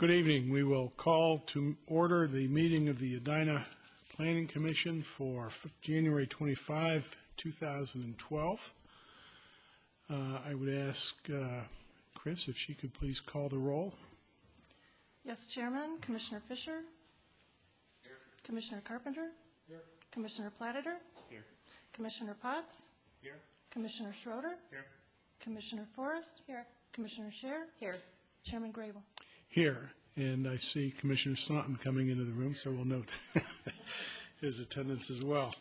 Good evening. We will call to order the meeting of the Edina Planning Commission for January 25, 2012. I would ask Chris if she could please call the roll. Yes, Chairman. Commissioner Fisher? Here. Commissioner Carpenter? Here. Commissioner Plattiter? Here. Commissioner Potts? Here. Commissioner Schroeder? Here. Commissioner Forrest? Here. Commissioner Scher? Here. Chairman Grable? Here. And I see Commissioner Snodden coming into the room, so we'll note his attendance as well.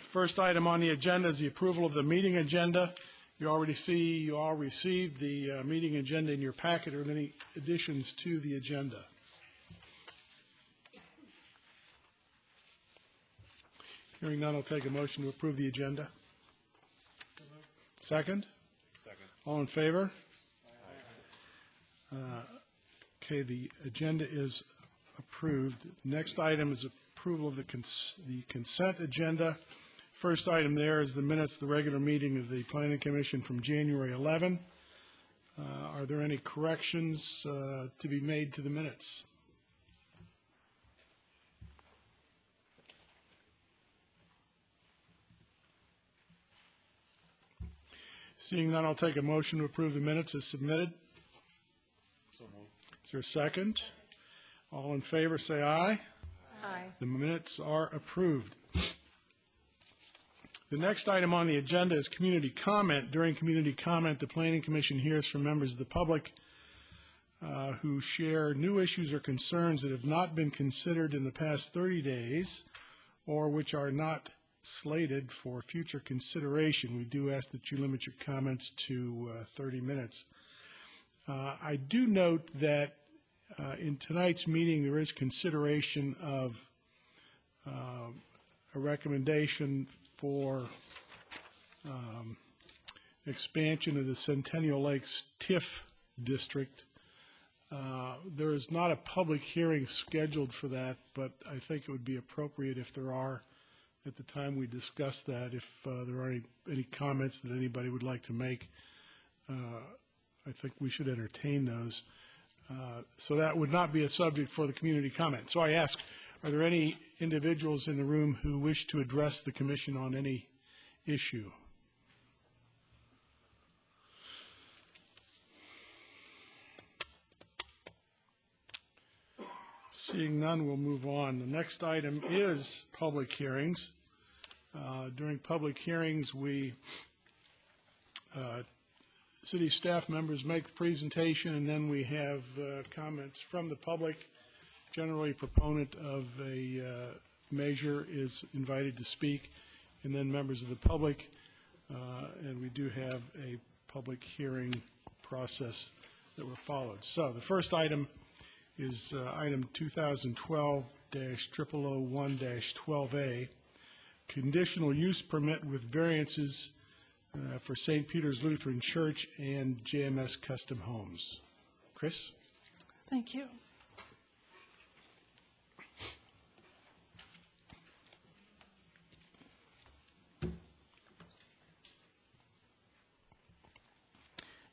First item on the agenda is the approval of the meeting agenda. You all received the meeting agenda in your packet. Are there any additions to the agenda? Hearing none, I'll take a motion to approve the agenda. Second? Second. All in favor? Okay, the agenda is approved. Next item is approval of the consent agenda. First item there is the minutes of the regular meeting of the Planning Commission from January 11. Are there any corrections to be made to the minutes? Seeing none, I'll take a motion to approve the minutes as submitted. So moved. Is there a second? All in favor, say aye. Aye. The minutes are approved. The next item on the agenda is community comment. During community comment, the Planning Commission hears from members of the public who share new issues or concerns that have not been considered in the past 30 days or which are not slated for future consideration. We do ask that you limit your comments to 30 minutes. I do note that in tonight's meeting there is consideration of a recommendation for expansion of the Centennial Lakes TIF district. There is not a public hearing scheduled for that, but I think it would be appropriate if there are, at the time we discuss that, if there are any comments that anybody would like to make, I think we should entertain those. So that would not be a subject for the community comment. So I ask, are there any individuals in the room who wish to address the Commission on any issue? Seeing none, we'll move on. The next item is public hearings. During public hearings, city staff members make the presentation, and then we have comments from the public. Generally, a proponent of a measure is invited to speak, and then members of the public, and we do have a public hearing process that were followed. So the first item is item 2012-0001-12A, conditional use permit with variances for St. Peter's Lutheran Church and JMS Custom Homes. Chris? Thank you.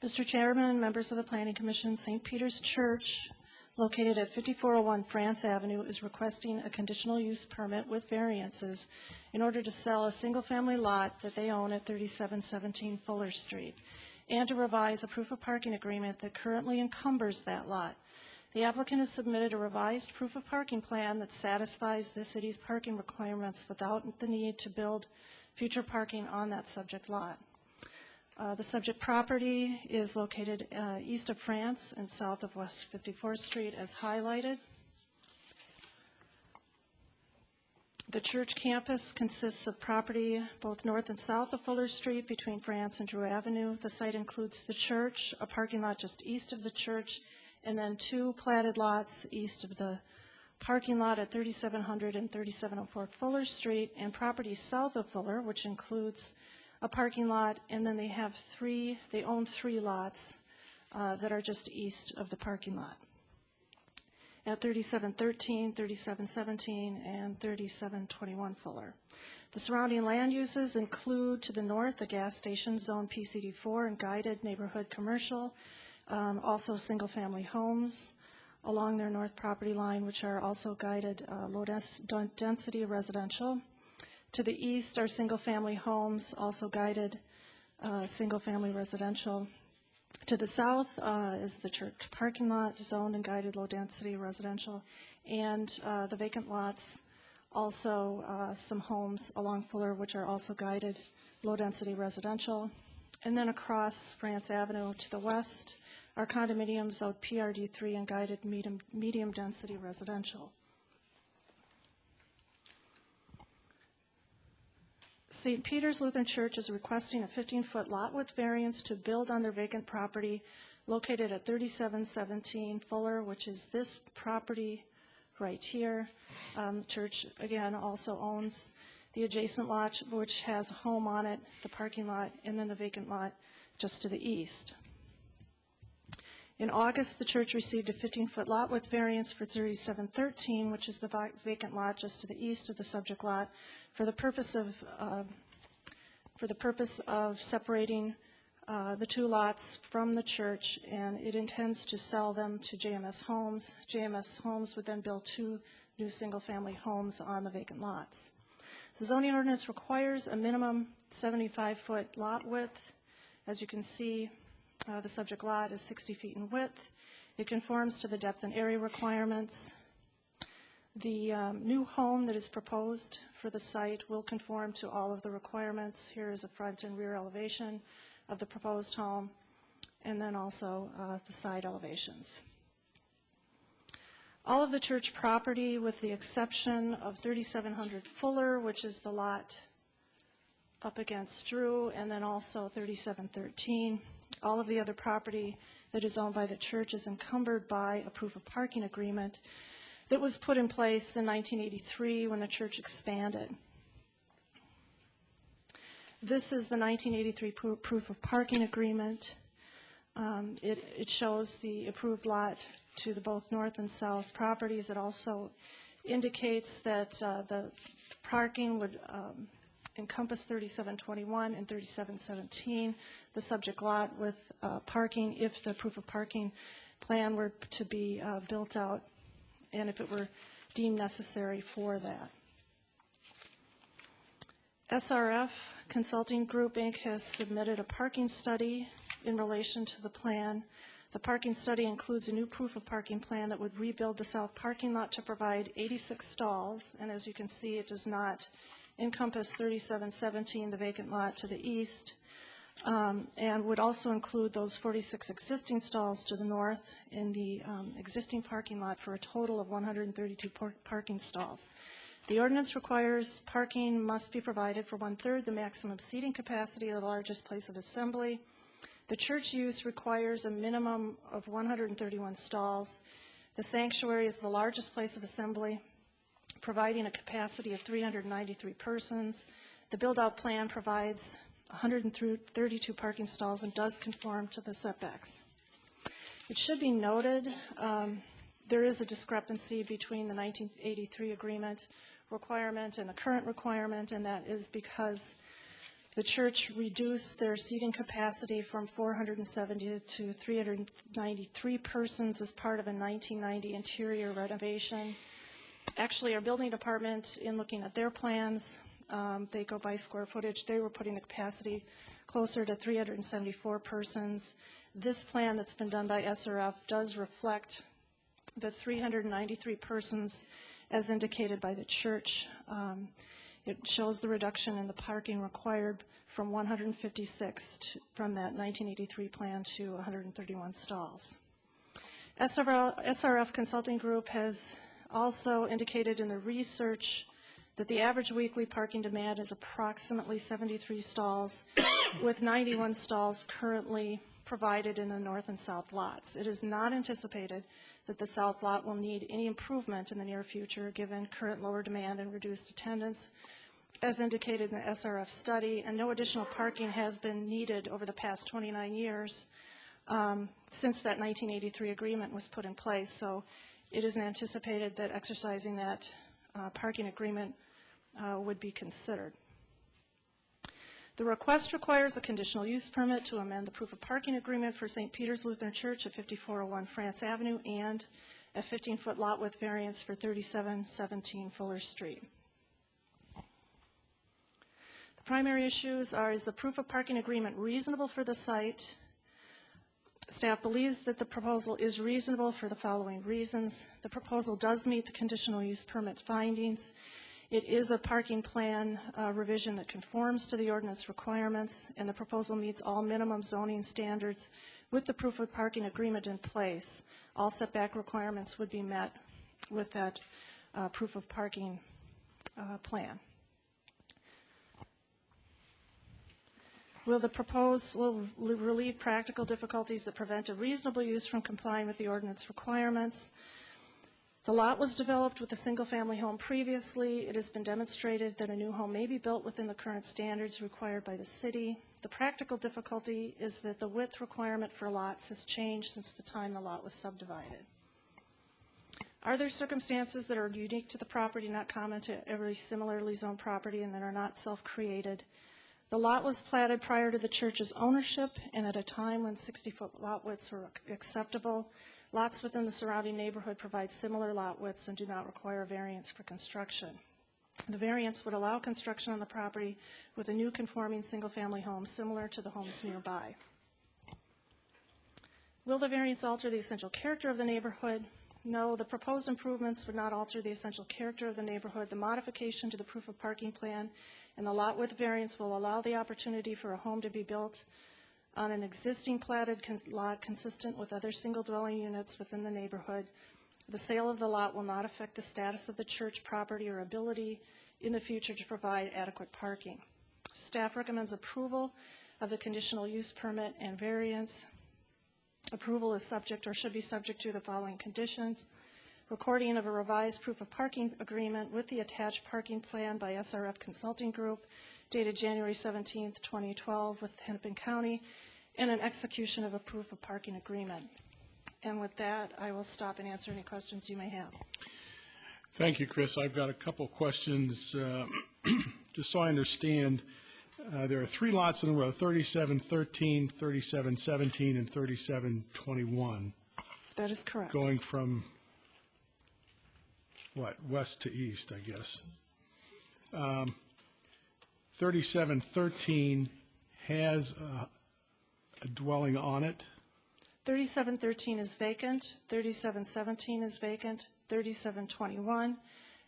Mr. Chairman, members of the Planning Commission, St. Peter's Church, located at 5401 France Avenue, is requesting a conditional use permit with variances in order to sell a single-family lot that they own at 3717 Fuller Street and to revise a proof of parking agreement that currently encumbers that lot. The applicant has submitted a revised proof of parking plan that satisfies the city's parking requirements without the need to build future parking on that subject lot. The subject property is located east of France and south of West 54th Street as highlighted. The church campus consists of property both north and south of Fuller Street between France and Drew Avenue. The site includes the church, a parking lot just east of the church, and then two platted lots east of the parking lot at 3700 and 3704 Fuller Street, and property south of Fuller, which includes a parking lot, and then they own three lots that are just east of the parking lot at 3713, 3717, and 3721 Fuller. The surrounding land uses include to the north a gas station, zone PCD4, and guided neighborhood commercial, also single-family homes along their north property line, which are also guided low-density residential. To the east are single-family homes, also guided single-family residential. To the south is the church parking lot, zoned and guided low-density residential, and the vacant lots, also some homes along Fuller, which are also guided low-density residential. And then across France Avenue to the west are condominiums zoned PRD3 and guided medium-density residential. St. Peter's Lutheran Church is requesting a 15-foot lot width variance to build on their vacant property located at 3717 Fuller, which is this property right here. Church, again, also owns the adjacent lot, which has a home on it, the parking lot, and then the vacant lot just to the east. In August, the church received a 15-foot lot width variance for 3713, which is the vacant lot just to the east of the subject lot, for the purpose of separating the two lots from the church, and it intends to sell them to JMS Homes. JMS Homes would then build two new single-family homes on the vacant lots. The zoning ordinance requires a minimum 75-foot lot width. As you can see, the subject lot is 60 feet in width. It conforms to the depth and area requirements. The new home that is proposed for the site will conform to all of the requirements. Here is a front and rear elevation of the proposed home, and then also the side elevations. All of the church property, with the exception of 3700 Fuller, which is the lot up against Drew, and then also 3713, all of the other property that is owned by the church is encumbered by a proof of parking agreement that was put in place in 1983 when the church expanded. This is the 1983 proof of parking agreement. It shows the approved lot to the both north and south properties. It also indicates that the parking would encompass 3721 and 3717, the subject lot with parking if the proof of parking plan were to be built out and if it were deemed necessary for that. SRF Consulting Group, Inc. has submitted a parking study in relation to the plan. The parking study includes a new proof of parking plan that would rebuild the south parking lot to provide 86 stalls, and as you can see, it does not encompass 3717, the vacant lot to the east, and would also include those 46 existing stalls to the north in the existing parking lot for a total of 132 parking stalls. The ordinance requires parking must be provided for 1/3 the maximum seating capacity of the largest place of assembly. The church use requires a minimum of 131 stalls. The sanctuary is the largest place of assembly, providing a capacity of 393 persons. The build-out plan provides 132 parking stalls and does conform to the setbacks. It should be noted there is a discrepancy between the 1983 agreement requirement and the current requirement, and that is because the church reduced their seating capacity from 470 to 393 persons as part of a 1990 interior renovation. Actually, our building department, in looking at their plans, they go by square footage. They were putting the capacity closer to 374 persons. This plan that's been done by SRF does reflect the 393 persons as indicated by the church. It shows the reduction in the parking required from 156 from that 1983 plan to 131 stalls. SRF Consulting Group has also indicated in the research that the average weekly parking demand is approximately 73 stalls, with 91 stalls currently provided in the north and south lots. It is not anticipated that the south lot will need any improvement in the near future given current lower demand and reduced attendance, as indicated in the SRF study, and no additional parking has been needed over the past 29 years since that 1983 agreement was put in place. So it is anticipated that exercising that parking agreement would be considered. The request requires a conditional use permit to amend the proof of parking agreement for St. Peter's Lutheran Church at 5401 France Avenue and a 15-foot lot width variance for 3717 Fuller Street. The primary issues are, is the proof of parking agreement reasonable for the site? Staff believes that the proposal is reasonable for the following reasons. The proposal does meet the conditional use permit findings. It is a parking plan revision that conforms to the ordinance requirements, and the proposal meets all minimum zoning standards with the proof of parking agreement in place. All setback requirements would be met with that proof of parking plan. Will the proposal relieve practical difficulties that prevent a reasonable use from complying with the ordinance requirements? The lot was developed with a single-family home previously. It has been demonstrated that a new home may be built within the current standards required by the city. The practical difficulty is that the width requirement for lots has changed since the time the lot was subdivided. Are there circumstances that are unique to the property, not common to every similarly zoned property, and that are not self-created? The lot was platted prior to the church's ownership and at a time when 60-foot lot widths were acceptable. Lots within the surrounding neighborhood provide similar lot widths and do not require a variance for construction. The variance would allow construction on the property with a new conforming single-family home similar to the homes nearby. Will the variance alter the essential character of the neighborhood? No, the proposed improvements would not alter the essential character of the neighborhood. The modification to the proof of parking plan and the lot width variance will allow the opportunity for a home to be built on an existing platted lot consistent with other single-dwelling units within the neighborhood. The sale of the lot will not affect the status of the church property or ability in the future to provide adequate parking. Staff recommends approval of the conditional use permit and variance. Approval is subject or should be subject to the following conditions: recording of a revised proof of parking agreement with the attached parking plan by SRF Consulting Group dated January 17, 2012 with Hennepin County, and an execution of a proof of parking agreement. And with that, I will stop and answer any questions you may have. Thank you, Chris. I've got a couple questions. Just so I understand, there are three lots in a row, 3713, 3717, and 3721. That is correct. Going from, what, west to east, I guess. 3713 has a dwelling on it. 3713 is vacant, 3717 is vacant, 3721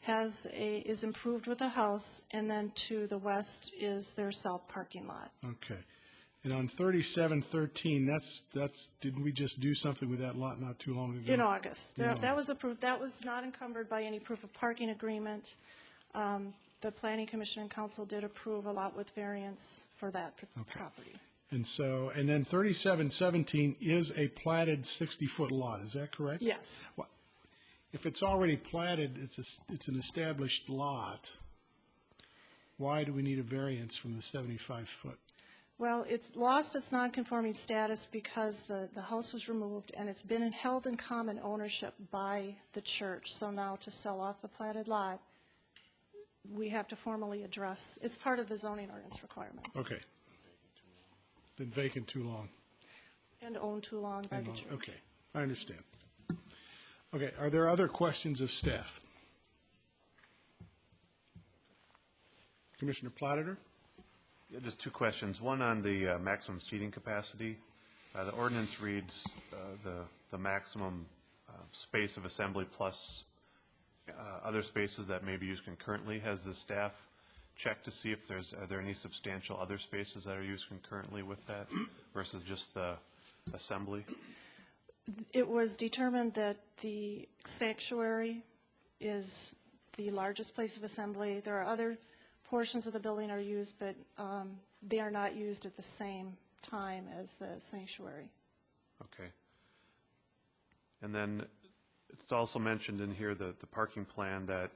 is improved with a house, and then to the west is their south parking lot. Okay. And on 3713, didn't we just do something with that lot not too long ago? In August. That was approved. That was not encumbered by any proof of parking agreement. The Planning Commission and Council did approve a lot with variance for that property. And then 3717 is a platted 60-foot lot, is that correct? Yes. Well, if it's already platted, it's an established lot, why do we need a variance from the 75-foot? Well, it's lost its non-conforming status because the house was removed and it's been held in common ownership by the church. So now to sell off the platted lot, we have to formally address, it's part of the zoning ordinance requirements. Okay. Been vacant too long. And owned too long by the church. Okay, I understand. Okay, are there other questions of staff? Commissioner Platter? Yeah, just two questions. One on the maximum seating capacity. The ordinance reads the maximum space of assembly plus other spaces that may be used concurrently. Has the staff checked to see if are there any substantial other spaces that are used concurrently with that versus just the assembly? It was determined that the sanctuary is the largest place of assembly. There are other portions of the building are used, but they are not used at the same time as the sanctuary. Okay. And then it's also mentioned in here the parking plan that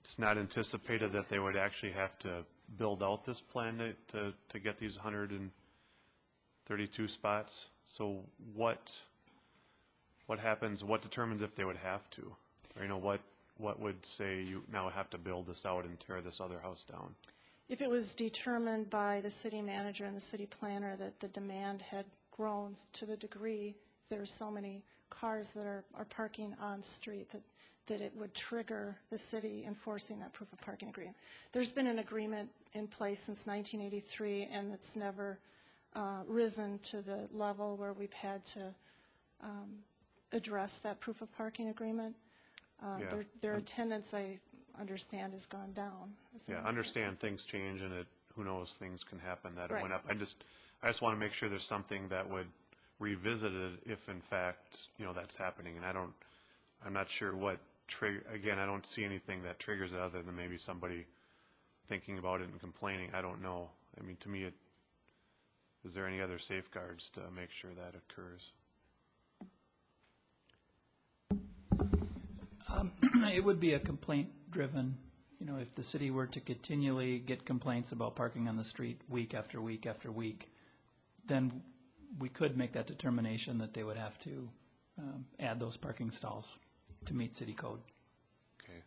it's not anticipated that they would actually have to build out this plan to get these 132 spots. So what happens, what determines if they would have to? Or, what what would say you now have to build this out and tear this other house down? If it was determined by the city manager and the city planner that the demand had grown to the degree there's so many cars that are parking on street that it would trigger the city enforcing that proof of parking agreement. There's been an agreement in place since 1983, and it's never risen to the level where we've had to address that proof of parking agreement. Yeah. Their attendance, I understand, has gone down. Yeah, I understand things change, and who knows, things can happen that it Right. went up. I just want to make sure there's something that would revisit it if in fact, that's happening. And I'm not sure what again, I don't see anything that triggers it other than maybe somebody thinking about it and complaining. I don't know. I mean, to me, is there any other safeguards to make sure that occurs? It would be a complaint-driven, if the city were to continually get complaints about parking on the street week after week after week, then we could make that determination that they would have to add those parking stalls to meet city code. Okay.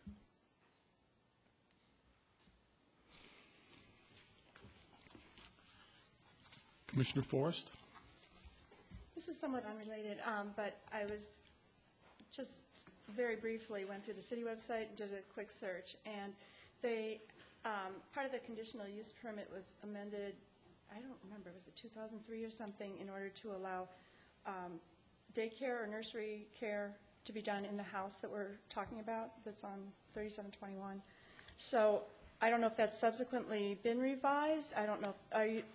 Commissioner Forrest? This is somewhat unrelated, but I was just very briefly went through the city website and did a quick search, and they, part of the conditional use permit was amended, I don't remember, was it 2003 or something, in order to allow daycare or nursery care to be done in the house that we're talking about, that's on 3721. So I don't know if that's subsequently been revised. I don't know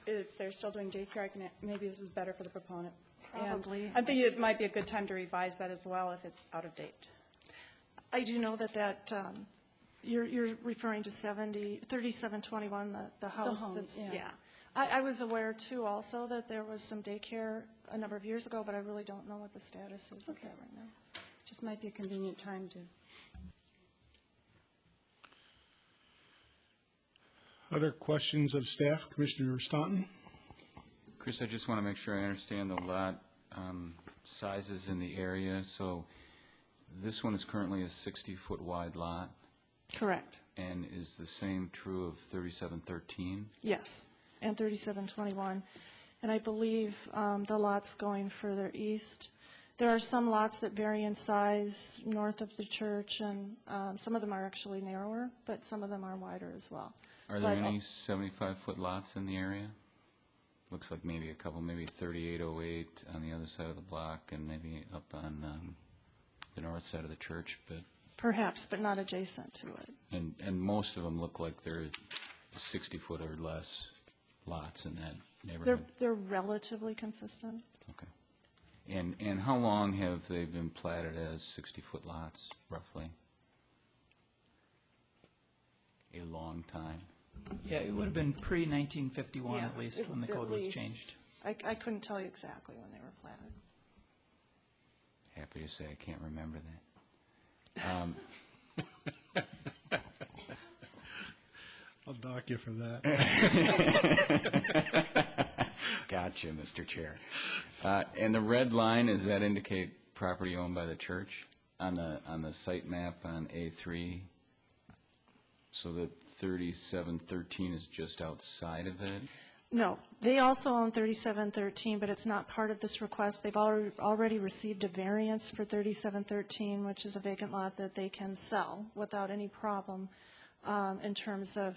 if they're still doing daycare. Maybe this is better for the proponent. Probably. And I think it might be a good time to revise that as well if it's out of date. I do know that you're referring to 3721, the house home, that's, yeah. yeah. I was aware, too, also, that there was some daycare a number of years ago, but I really don't know what the status is of that right now. Just might be a convenient time to. Other questions of staff? Commissioner Staunton? Chris, I just want to make sure I understand the lot sizes in the area. So this one is currently a 60-foot wide lot, Correct. and is the same true of 3713? Yes, and 3721. And I believe the lots going further east, there are some lots that vary in size north of the church, and some of them are actually narrower, but some of them are wider as well. Are there But, any 75-foot lots in the area? Looks like maybe a couple, maybe 3808 on the other side of the block, and maybe up on the north side of the church, but Perhaps, but not adjacent to it. and most of them look like they're 60-foot or less lots in that neighborhood. They're relatively consistent. Okay. And how long have they been platted as 60-foot lots, roughly? A long time. Yeah, it would have been pre-1951 Yeah, at least when the at code was least. changed. I couldn't tell you exactly when they were planted. Happy to say I can't remember that. I'll dock you for that. Gotcha, Mr. Chair. And the red line, does that indicate property owned by the church on the site map on A3? So that 3713 is just outside of it? No, they also own 3713, but it's not part of this request. They've already received a variance for 3713, which is a vacant lot that they can sell without any problem in terms of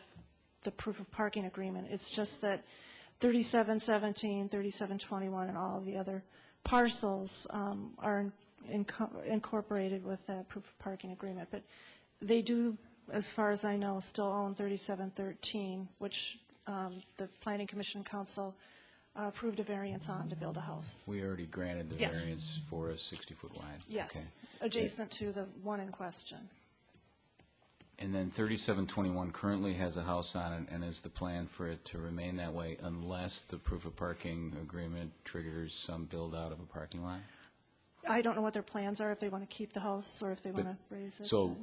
the proof of parking agreement. It's just that 3717, 3721, and all of the other parcels are incorporated with that proof of parking agreement. But they do, as far as I know, still own 3713, which the Planning Commission Council approved a variance on to build a house. We already granted the Yes. variance for a 60-foot wide? Yes, adjacent to the one in question. And then 3721 currently has a house on it, and is the plan for it to remain that way unless the proof of parking agreement triggers some build-out of a parking lot? I don't know what their plans are, if they want to keep the house or if they want to raise it. So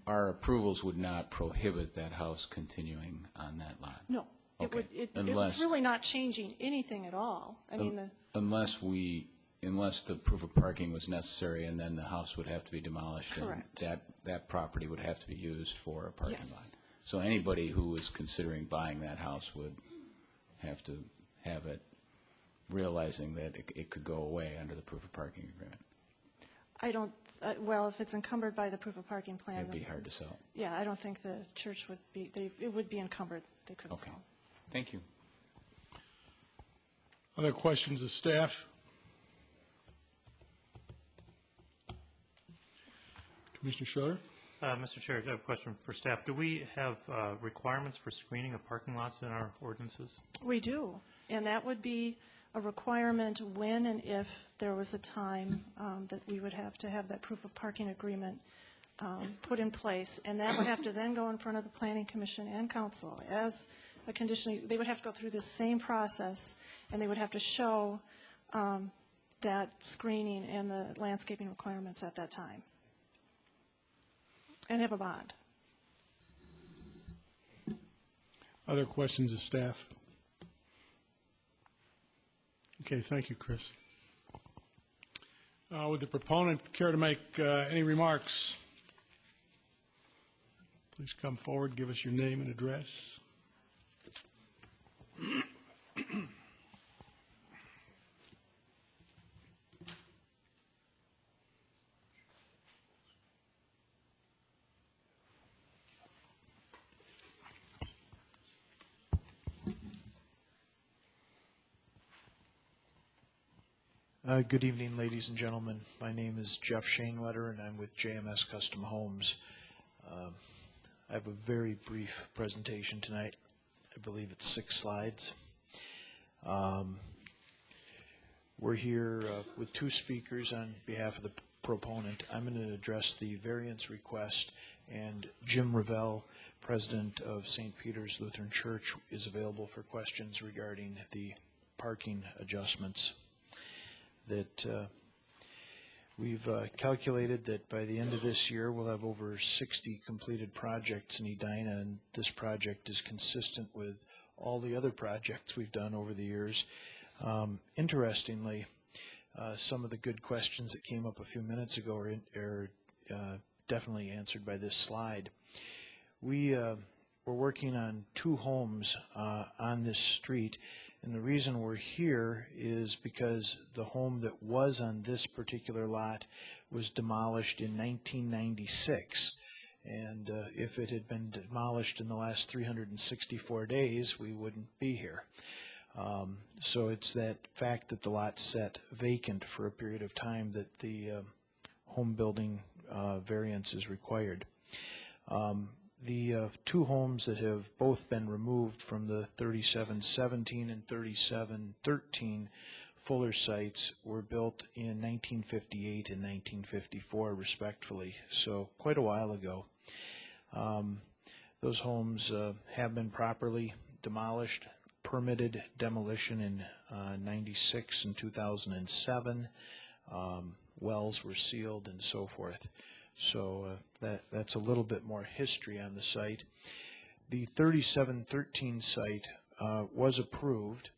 our approvals would not prohibit that house continuing on that lot? No, it Okay. would, it's Unless- really not changing anything at all. I mean, Unless we unless the proof of parking was necessary, and then the house would have to be demolished. Correct. And that property would have to be used for a parking Yes. lot. So anybody who was considering buying that house would have to have it, realizing that it could go away under the proof of parking agreement. I don't, well, if it's encumbered by the proof of parking plan, It'd be then, hard to sell. yeah, I don't think the church would be, it would be encumbered. They couldn't Okay. sell. Thank you. Other questions of staff? Commissioner Schroeder? Mr. Chair, I have a question for staff. Do we have requirements for screening of parking lots in our ordinances? We do, and that would be a requirement when and if there was a time that we would have to have that proof of parking agreement put in place, and that would have to then go in front of the Planning Commission and Council as a condition. They would have to go through the same process, and they would have to show that screening and the landscaping requirements at that time, and have a bond. Other questions of staff? Okay, thank you, Chris. Would the proponent care to make any remarks? Please come forward, give us your name and address. Good evening, ladies and gentlemen. My name is Jeff Shanewetter, and I'm with JMS Custom Homes. I have a very brief presentation tonight. I believe it's 6 slides. We're here with 2 speakers on behalf of the proponent. I'm going to address the variance request, and Jim Revelle, president of St. Peter's Lutheran Church, is available for questions regarding the parking adjustments. That we've calculated that by the end of this year we'll have over 60 completed projects in Edina, and this project is consistent with all the other projects we've done over the years. Interestingly, some of the good questions that came up a few minutes ago are definitely answered by this slide. We're working on 2 homes on this street. And the reason we're here is because the home that was on this particular lot was demolished in 1996. And if it had been demolished in the last 364 days, we wouldn't be here. So it's that fact that the lot sat vacant for a period of time that the home building variance is required. The 2 homes that have both been removed from the 3717 and 3713 Fuller sites were built in 1958 and 1954, respectively, so quite a while ago. Those homes have been properly demolished, permitted demolition in 96 and 2007. Wells were sealed and so forth. So that's a little bit more history on the site. The 3713 site was approved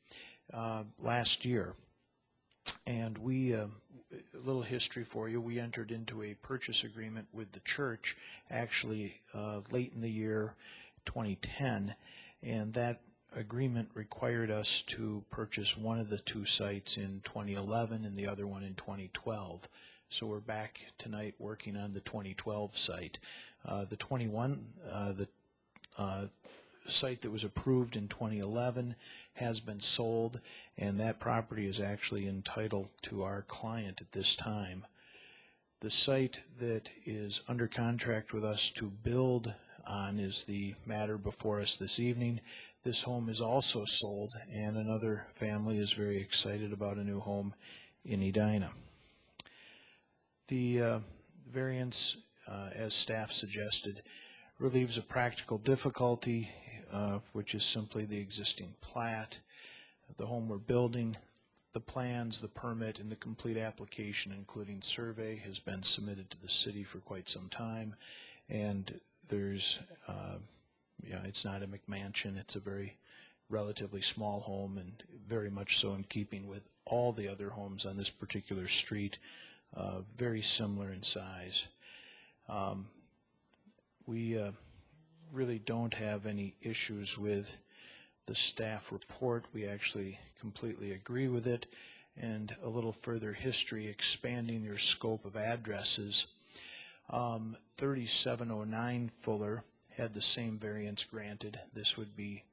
last year, and a little history for you, we entered into a purchase agreement with the church actually late in the year 2010, and that agreement required us to purchase one of the 2 sites in 2011 and the other one in 2012. So we're back tonight working on the 2012 site. The site that was approved in 2011 has been sold, and that property is actually entitled to our client at this time. The site that is under contract with us to build on is the matter before us this evening. This home is also sold, and another family is very excited about a new home in Edina. The variance, as staff suggested, relieves a practical difficulty, which is simply the existing plat, the home we're building, the plans, the permit, and the complete application, including survey, has been submitted to the city for quite some time. And there's, it's not a McMansion. It's a very relatively small home, and very much so in keeping with all the other homes on this particular street, very similar in size. We really don't have any issues with the staff report. We actually completely agree with it. And a little further history, expanding your scope of addresses. 3709 Fuller had the same variance granted. This would be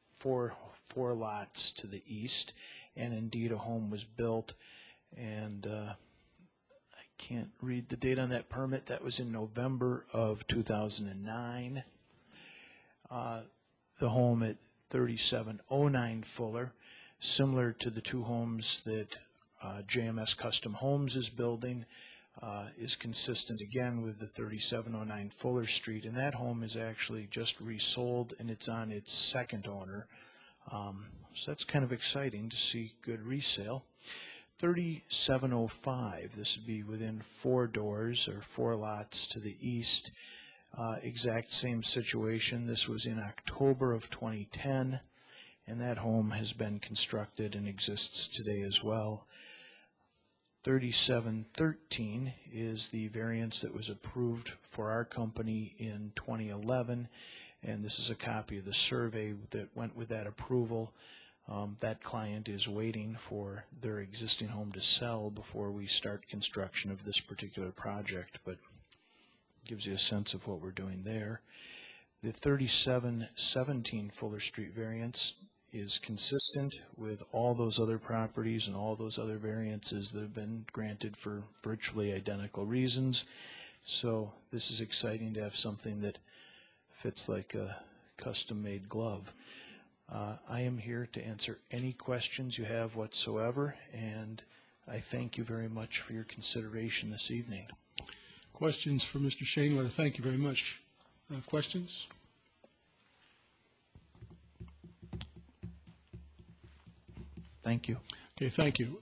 four lots to the east, and indeed a home was built. And I can't read the date on that permit. That was in November of 2009. The home at 3709 Fuller, similar to the two homes that JMS Custom Homes is building, is consistent again with the 3709 Fuller Street, and that home is actually just resold and it's on its second owner. So that's kind of exciting to see good resale. 3705, this would be within 4 doors or 4 lots to the east. Exact same situation. This was in October of 2010, and that home has been constructed and exists today as well. 3713 is the variance that was approved for our company in 2011, and this is a copy of the survey that went with that approval. That client is waiting for their existing home to sell before we start construction of this particular project, but gives you a sense of what we're doing there. The 3717 Fuller Street variance is consistent with all those other properties and all those other variances that have been granted for virtually identical reasons. So this is exciting to have something that fits like a custom-made glove. I am here to answer any questions you have whatsoever, and I thank you very much for your consideration this evening. Questions for Mr. Shanewetter? Thank you very much. Questions? Thank you. Okay, thank you.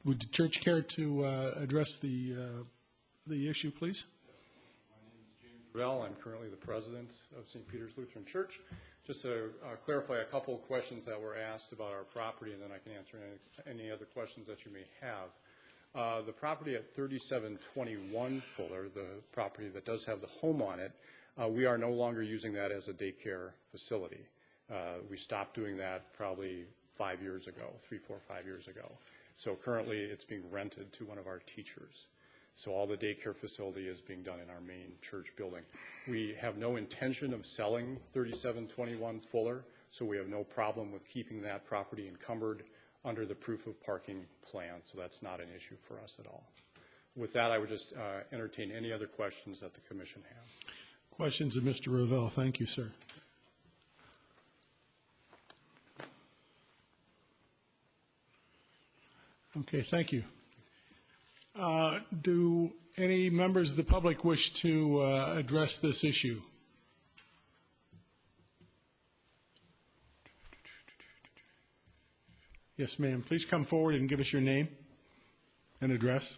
Would the church care to address the issue, please? My name is James Rell. I'm currently the president of St. Peter's Lutheran Church. Just to clarify a couple of questions that were asked about our property, and then I can answer any other questions that you may have. The property at 3721 Fuller, the property that does have the home on it, we are no longer using that as a daycare facility. We stopped doing that probably 5 years ago, 3, 4, 5 years ago. So currently it's being rented to one of our teachers. So all the daycare facility is being done in our main church building. We have no intention of selling 3721 Fuller, so we have no problem with keeping that property encumbered under the proof of parking plan, so that's not an issue for us at all. With that, I would just entertain any other questions that the commission has. Questions of Mr. Ravel. Thank you, sir. Okay, thank you. Do any members of the public wish to address this issue? Yes, ma'am. Please come forward and give us your name and address.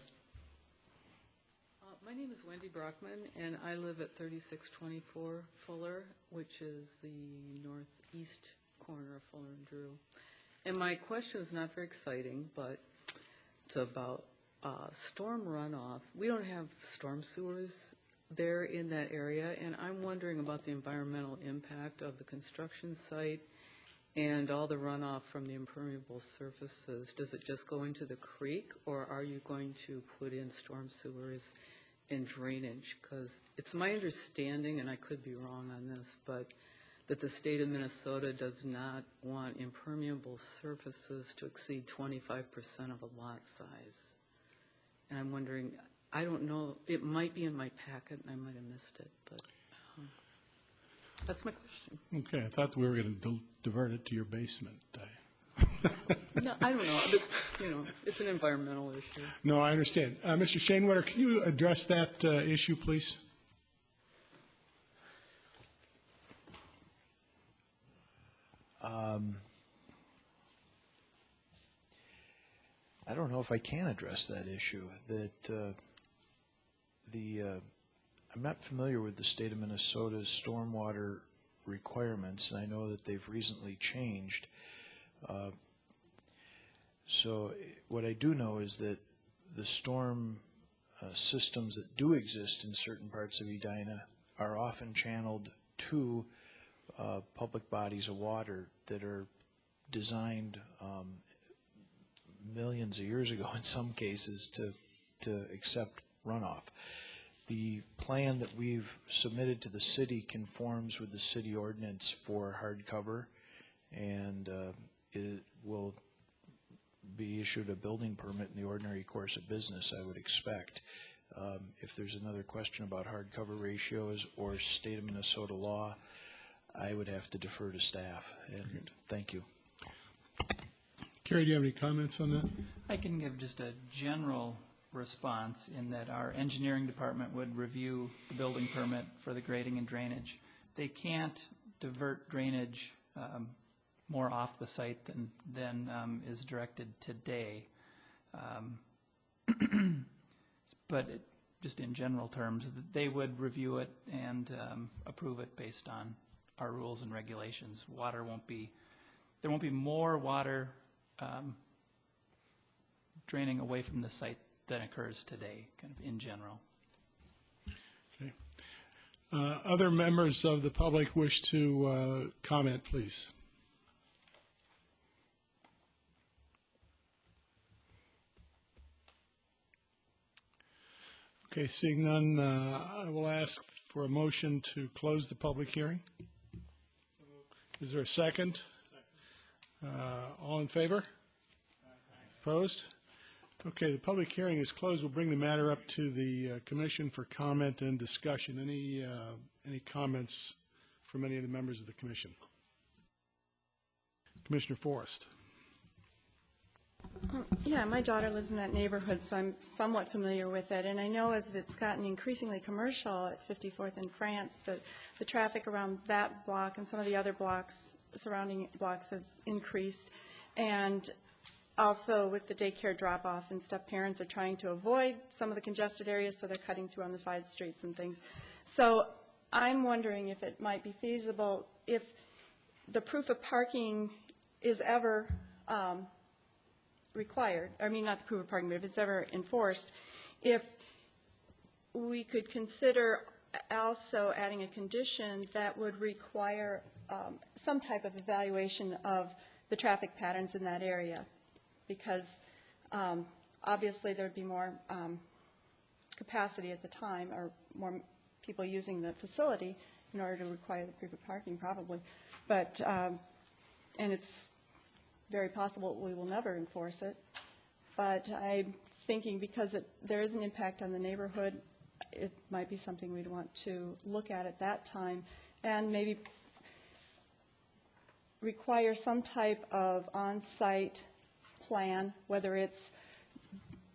My name is Wendy Brockman, and I live at 3624 Fuller, which is the northeast corner of Fuller and Drew. And my question is not very exciting, but it's about storm runoff. We don't have storm sewers there in that area, and I'm wondering about the environmental impact of the construction site and all the runoff from the impermeable surfaces. Does it just go into the creek, or are you going to put in storm sewers and drainage? Because it's my understanding, and I could be wrong on this, but that the state of Minnesota does not want impermeable surfaces to exceed 25% of a lot size. And I'm wondering, I don't know, it might be in my packet and I might have missed it, but that's my question. Okay, I thought we were going to divert it to your basement. No, I don't know, but, you know, it's an environmental issue. No, I understand. Mr. Shanewetter, can you address that issue, please? I don't know if I can address that issue. I'm not familiar with the state of Minnesota's stormwater requirements, and I know that they've recently changed. So what I do know is that the storm systems that do exist in certain parts of Edina are often channeled to public bodies of water that are designed millions of years ago in some cases to accept runoff. The plan that we've submitted to the city conforms with the city ordinance for hard cover, and it will be issued a building permit in the ordinary course of business, I would expect. If there's another question about hard cover ratios or state of Minnesota law, I would have to defer to staff, and thank you. Kerry, do you have any comments on that? I can give just a general response in that our engineering department would review the building permit for the grading and drainage. They can't divert drainage more off the site than is directed today. But just in general terms, they would review it and approve it based on our rules and regulations. There won't be more water draining away from the site than occurs today, kind of in general. Okay. Other members of the public wish to comment, please. Okay, seeing none, I will ask for a motion to close the public hearing. Is there a second? All in favor? Opposed? Okay, the public hearing is closed. We'll bring the matter up to the commission for comment and discussion. Any comments from any of the members of the commission? Commissioner Forrest. Yeah, my daughter lives in that neighborhood, so I'm somewhat familiar with it. And I know as it's gotten increasingly commercial at 54th and France, that the traffic around that block and some of the other blocks, surrounding blocks, has increased. And also with the daycare drop-off and stuff, parents are trying to avoid some of the congested areas, so they're cutting through on the side streets and things. So I'm wondering if it might be feasible if the proof of parking is ever required, I mean not the proof of parking, but if it's ever enforced, if we could consider also adding a condition that would require some type of evaluation of the traffic patterns in that area, because obviously there would be more capacity at the time, or more people using the facility in order to require the proof of parking probably, but and it's very possible we will never enforce it, but I'm thinking because there is an impact on the neighborhood, it might be something we'd want to look at that time, and maybe require some type of on-site plan, whether it's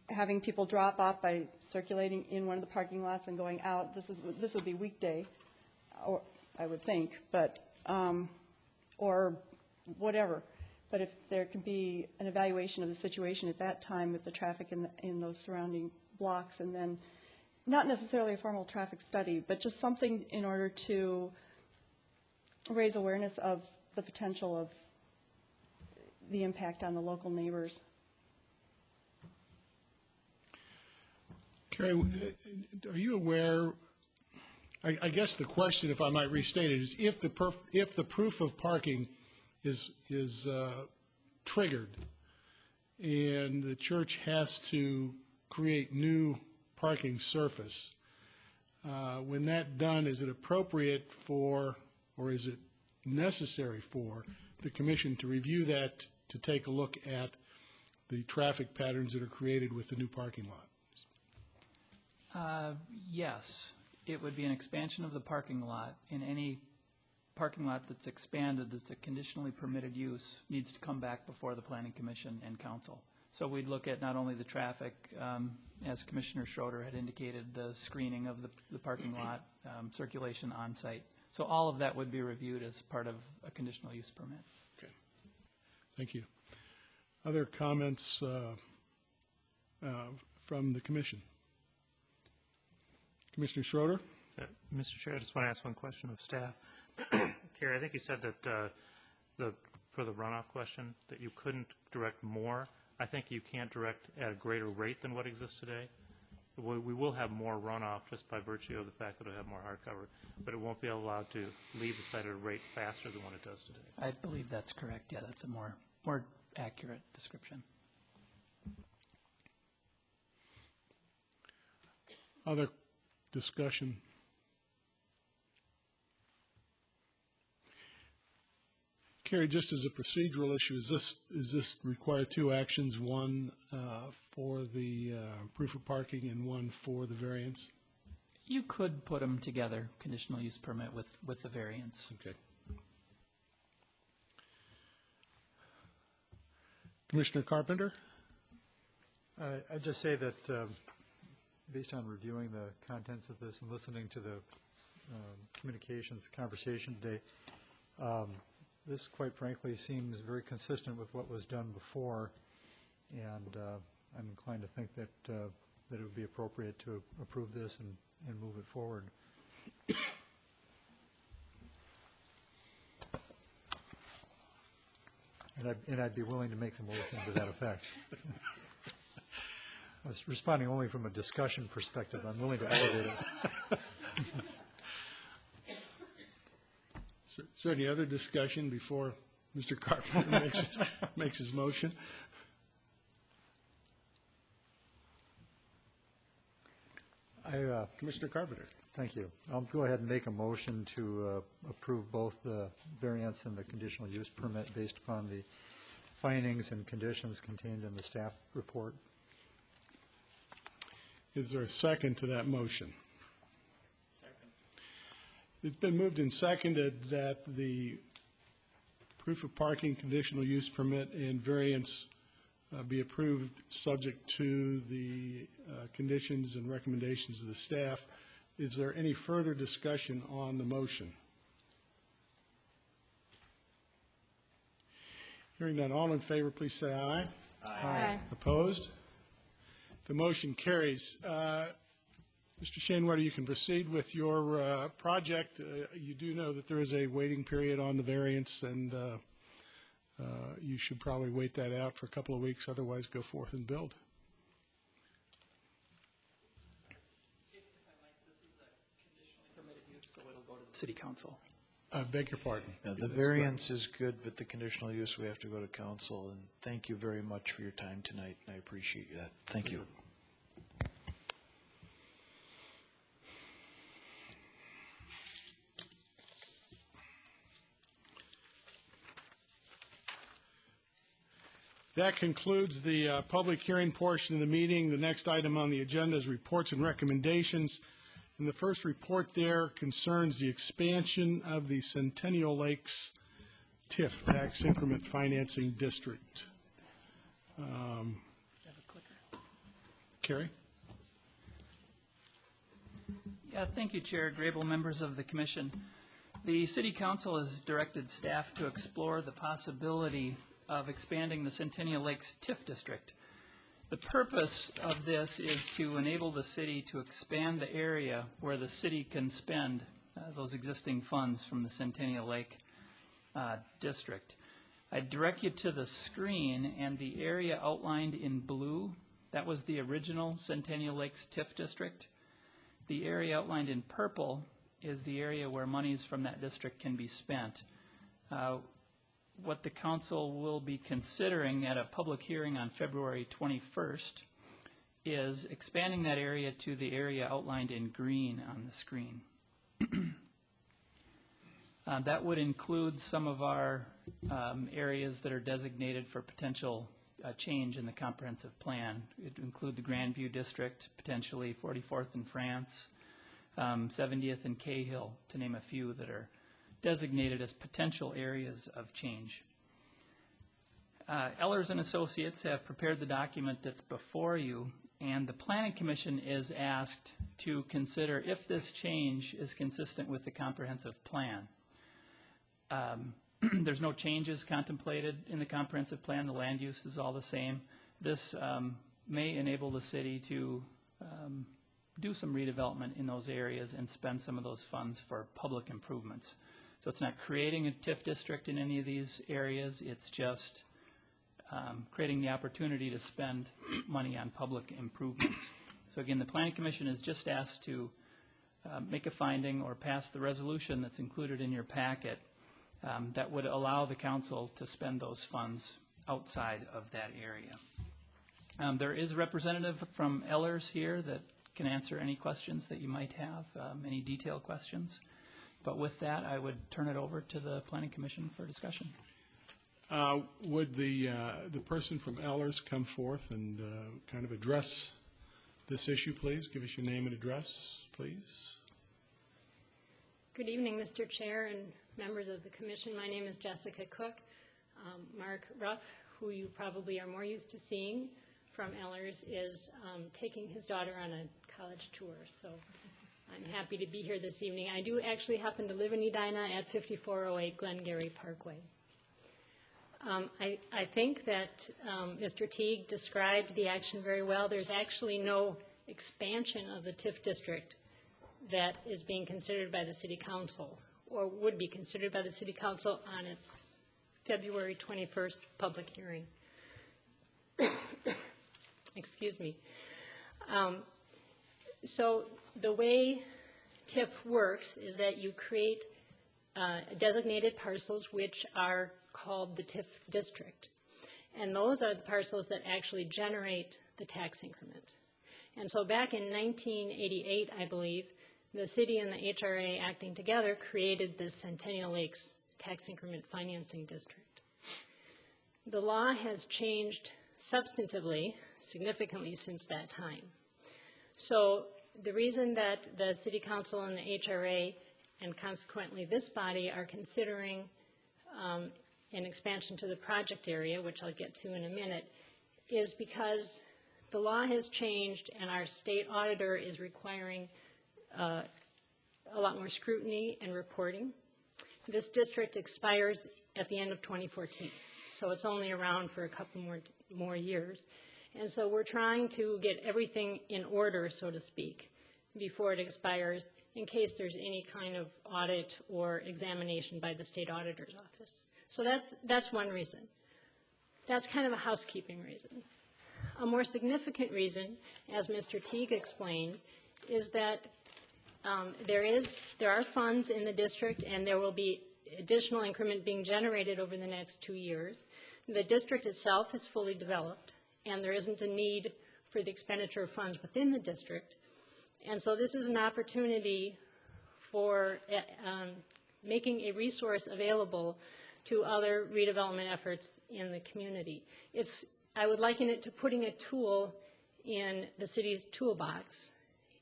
having people drop off by circulating in one of the parking lots and going out. This would be weekday, or I would think, but or whatever. But if there can be an evaluation of the situation at that time with the traffic in those surrounding blocks, and then not necessarily a formal traffic study, but just something in order to raise awareness of the potential of the impact on the local neighbors. Kerry, are you aware, I guess the question, if I might restate it, is if the proof of parking is triggered and the church has to create new parking surface, when that's done, is it appropriate for, or is it necessary for, the commission to review that, to take a look at the traffic patterns that are created with the new parking lot? Yes, it would be an expansion of the parking lot. In any parking lot that's expanded, that's a conditionally permitted use, needs to come back before the Planning Commission and Council. So we'd look at not only the traffic, as Commissioner Schroeder had indicated, the screening of the parking lot, circulation on site. So all of that would be reviewed as part of a conditional use permit. Okay, thank you. Other comments from the commission? Commissioner Schroeder? Mr. Chair, I just want to ask one question of staff. Carrie, I think you said that for the runoff question, that you couldn't direct more I think you can't direct at a greater rate than what exists today. We will have more runoff just by virtue of the fact that it'll have more hard cover, but it won't be allowed to leave the site at a rate faster than what it does today. I believe that's correct. Yeah, that's a more accurate description. Other discussion? Carrie, just as a procedural issue, is this require two actions, one for the proof of parking and one for the variance? You could put them together, conditional use permit with the variance. Okay. Commissioner Carpenter? I'd just say that based on reviewing the contents of this and listening to the communications, conversation today, this, quite frankly, seems very consistent with what was done before, and I'm inclined to think that that it would be appropriate to approve this and move it forward. And I'd be willing to make a motion to that effect. I was responding only from a discussion perspective. I'm willing to elevate it. Is there any other discussion before Mr. Carpenter makes his motion? Commissioner Carpenter. Thank you. I'll go ahead and make a motion to approve both the variance and the conditional use permit based upon the findings and conditions contained in the staff report. Is there a second to that motion? Second. It's been moved and seconded that the proof of parking, conditional use permit, and variance be approved subject to the conditions and recommendations of the staff. Is there any further discussion on the motion? Hearing none, all in favor, please say aye. Aye. Opposed? The motion carries. Mr. Shanewater, you can proceed with your project. You do know that there is a waiting period on the variance, and you should probably wait that out for a couple of weeks, otherwise go forth and build. So it'll go to the city council. I beg your pardon. The variance is good, but the conditional use, we have to go to council. And thank you very much for your time tonight, and I appreciate that. Thank you. That concludes the public hearing portion of the meeting. The next item on the agenda is reports and recommendations. And the first report there concerns the expansion of the Centennial Lakes TIF, Tax Increment Financing District. Carrie? Yeah, thank you, Chair Grable, members of the commission. The City Council has directed staff to explore the possibility of expanding the Centennial Lakes TIF district. The purpose of this is to enable the city to expand the area where the city can spend those existing funds from the Centennial Lake district. I direct you to the screen, and the area outlined in blue, that was the original Centennial Lakes TIF district. The area outlined in purple is the area where monies from that district can be spent. What the council will be considering at a public hearing on February 21st is expanding that area to the area outlined in green on the screen. That would include some of our areas that are designated for potential change in the comprehensive plan. It would include the Grandview District, potentially 44th and France, 70th and Cahill, to name a few that are designated as potential areas of change. Ehlers and Associates have prepared the document that's before you, and the Planning Commission is asked to consider if this change is consistent with the comprehensive plan. There's no changes contemplated in the comprehensive plan. The land use is all the same. This may enable the city to do some redevelopment in those areas and spend some of those funds for public improvements. So it's not creating a TIF district in any of these areas. It's just creating the opportunity to spend money on public improvements. So again, the Planning Commission is just asked to make a finding or pass the resolution that's included in your packet that would allow the council to spend those funds outside of that area. There is a representative from Ellers here that can answer any questions that you might have, any detailed questions. But with that, I would turn it over to the Planning Commission for discussion. Would the person from Ellers come forth and kind of address this issue, please? Give us your name and address, please. Good evening, Mr. Chair and members of the commission. My name is Jessica Cook. Mark Ruff, who you probably are more used to seeing from Ellers, is taking his daughter on a college tour. So I'm happy to be here this evening. I do actually happen to live in Edina at 5408 Glengarry Parkway. I think that Mr. Teague described the action very well. There's actually no expansion of the TIF district that is being considered by the City Council, or would be considered by the City Council on its February 21st public hearing. Excuse me. So the way TIF works is that you create designated parcels which are called the TIF district. And those are the parcels that actually generate the tax increment. And so back in 1988, I believe, the city and the HRA acting together created the Centennial Lakes Tax Increment Financing District. The law has changed substantively, significantly since that time. So the reason that the City Council and the HRA, and consequently this body, are considering an expansion to the project area, which I'll get to in a minute, is because the law has changed and our state auditor is requiring a lot more scrutiny and reporting. This district expires at the end of 2014, so it's only around for a couple more years. And so we're trying to get everything in order, so to speak, before it expires, in case there's any kind of audit or examination by the state auditor's office. So that's one reason. That's kind of a housekeeping reason. A more significant reason, as Mr. Teague explained, is that there are funds in the district, and there will be additional increment being generated over the next 2 years. The district itself is fully developed, and there isn't a need for the expenditure of funds within the district. And so this is an opportunity for making a resource available to other redevelopment efforts in the community. I would liken it to putting a tool in the city's toolbox.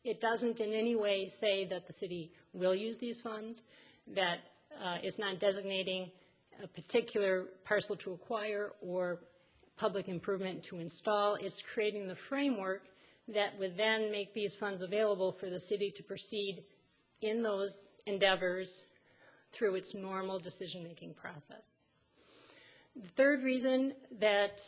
It doesn't in any way say that the city will use these funds, that it's not designating a particular parcel to acquire or public improvement to install. It's creating the framework that would then make these funds available for the city to proceed in those endeavors through its normal decision-making process. The third reason that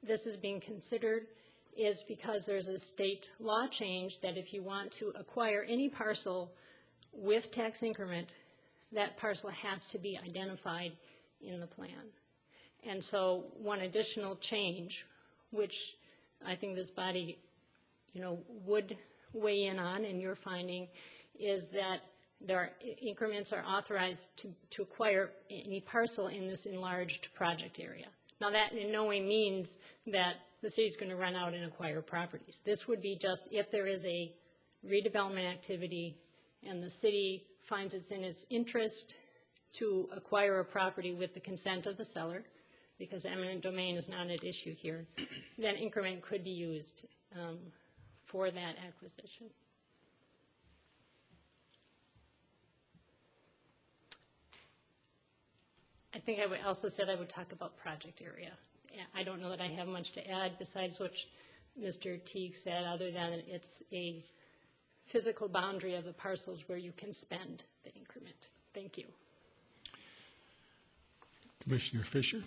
this is being considered is because there's a state law change that if you want to acquire any parcel with tax increment, that parcel has to be identified in the plan. And so one additional change, which I think this body, would weigh in on, and you're finding, is that increments are authorized to acquire any parcel in this enlarged project area. Now that in no way means that the city's going to run out and acquire properties. This would be just if there is a redevelopment activity and the city finds it's in its interest to acquire a property with the consent of the seller, because eminent domain is not at issue here, then increment could be used for that acquisition. I think I would also said I would talk about project area. I don't know that I have much to add besides what Mr. Teague said, other than it's a physical boundary of the parcels where you can spend the increment. Thank you. Commissioner Fisher.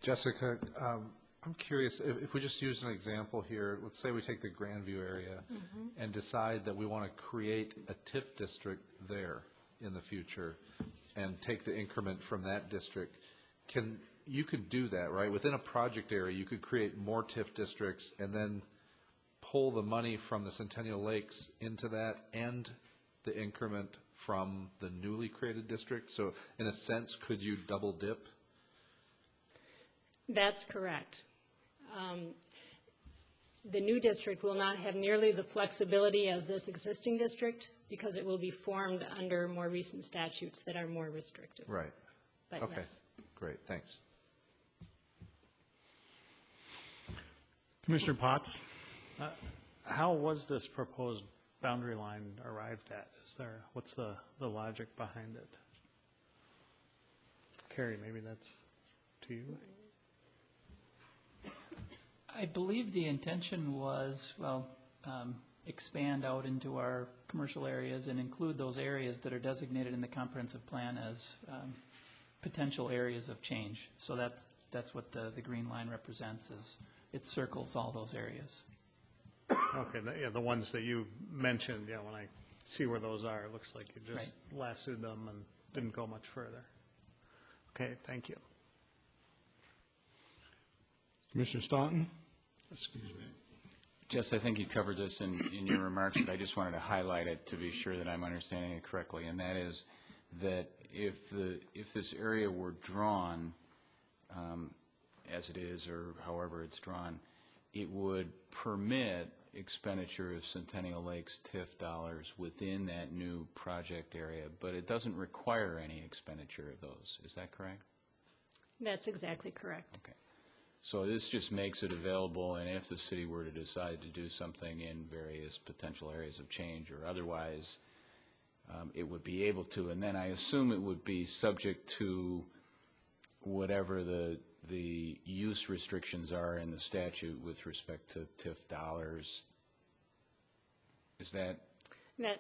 Jessica, I'm curious, if we just use an example here, let's say we take the Grandview area and decide that we want to create a TIF district there in the future and take the increment from that district. Can you could do that, right? Within a project area, you could create more TIF districts and then pull the money from the Centennial Lakes into that and the increment from the newly created district. So in a sense, could you double dip? That's correct. The new district will not have nearly the flexibility as this existing district because it will be formed under more recent statutes that are more restrictive. Right. But Okay. yes. Great. Thanks. Commissioner Potts? How was this proposed boundary line arrived at? What's the logic behind it? Carrie, maybe that's to you. I believe the intention was, well, expand out into our commercial areas and include those areas that are designated in the comprehensive plan as potential areas of change. So that's what the green line represents, is it circles all those areas. Okay, the ones that you mentioned, yeah, when I see where those are, it looks like you just lassoed them and didn't go much further. Okay, thank you. Commissioner Staunton? Excuse me. Jess, I think you covered this in your remarks, but I just wanted to highlight it to be sure that I'm understanding it correctly, and that is that if this area were drawn as it is, or however it's drawn, it would permit expenditure of Centennial Lakes TIF dollars within that new project area, but it doesn't require any expenditure of those. Is that correct? That's exactly correct. Okay. So this just makes it available, and if the city were to decide to do something in various potential areas of change or otherwise, it would be able to. And then I assume it would be subject to whatever the use restrictions are in the statute with respect to TIF dollars. Is that?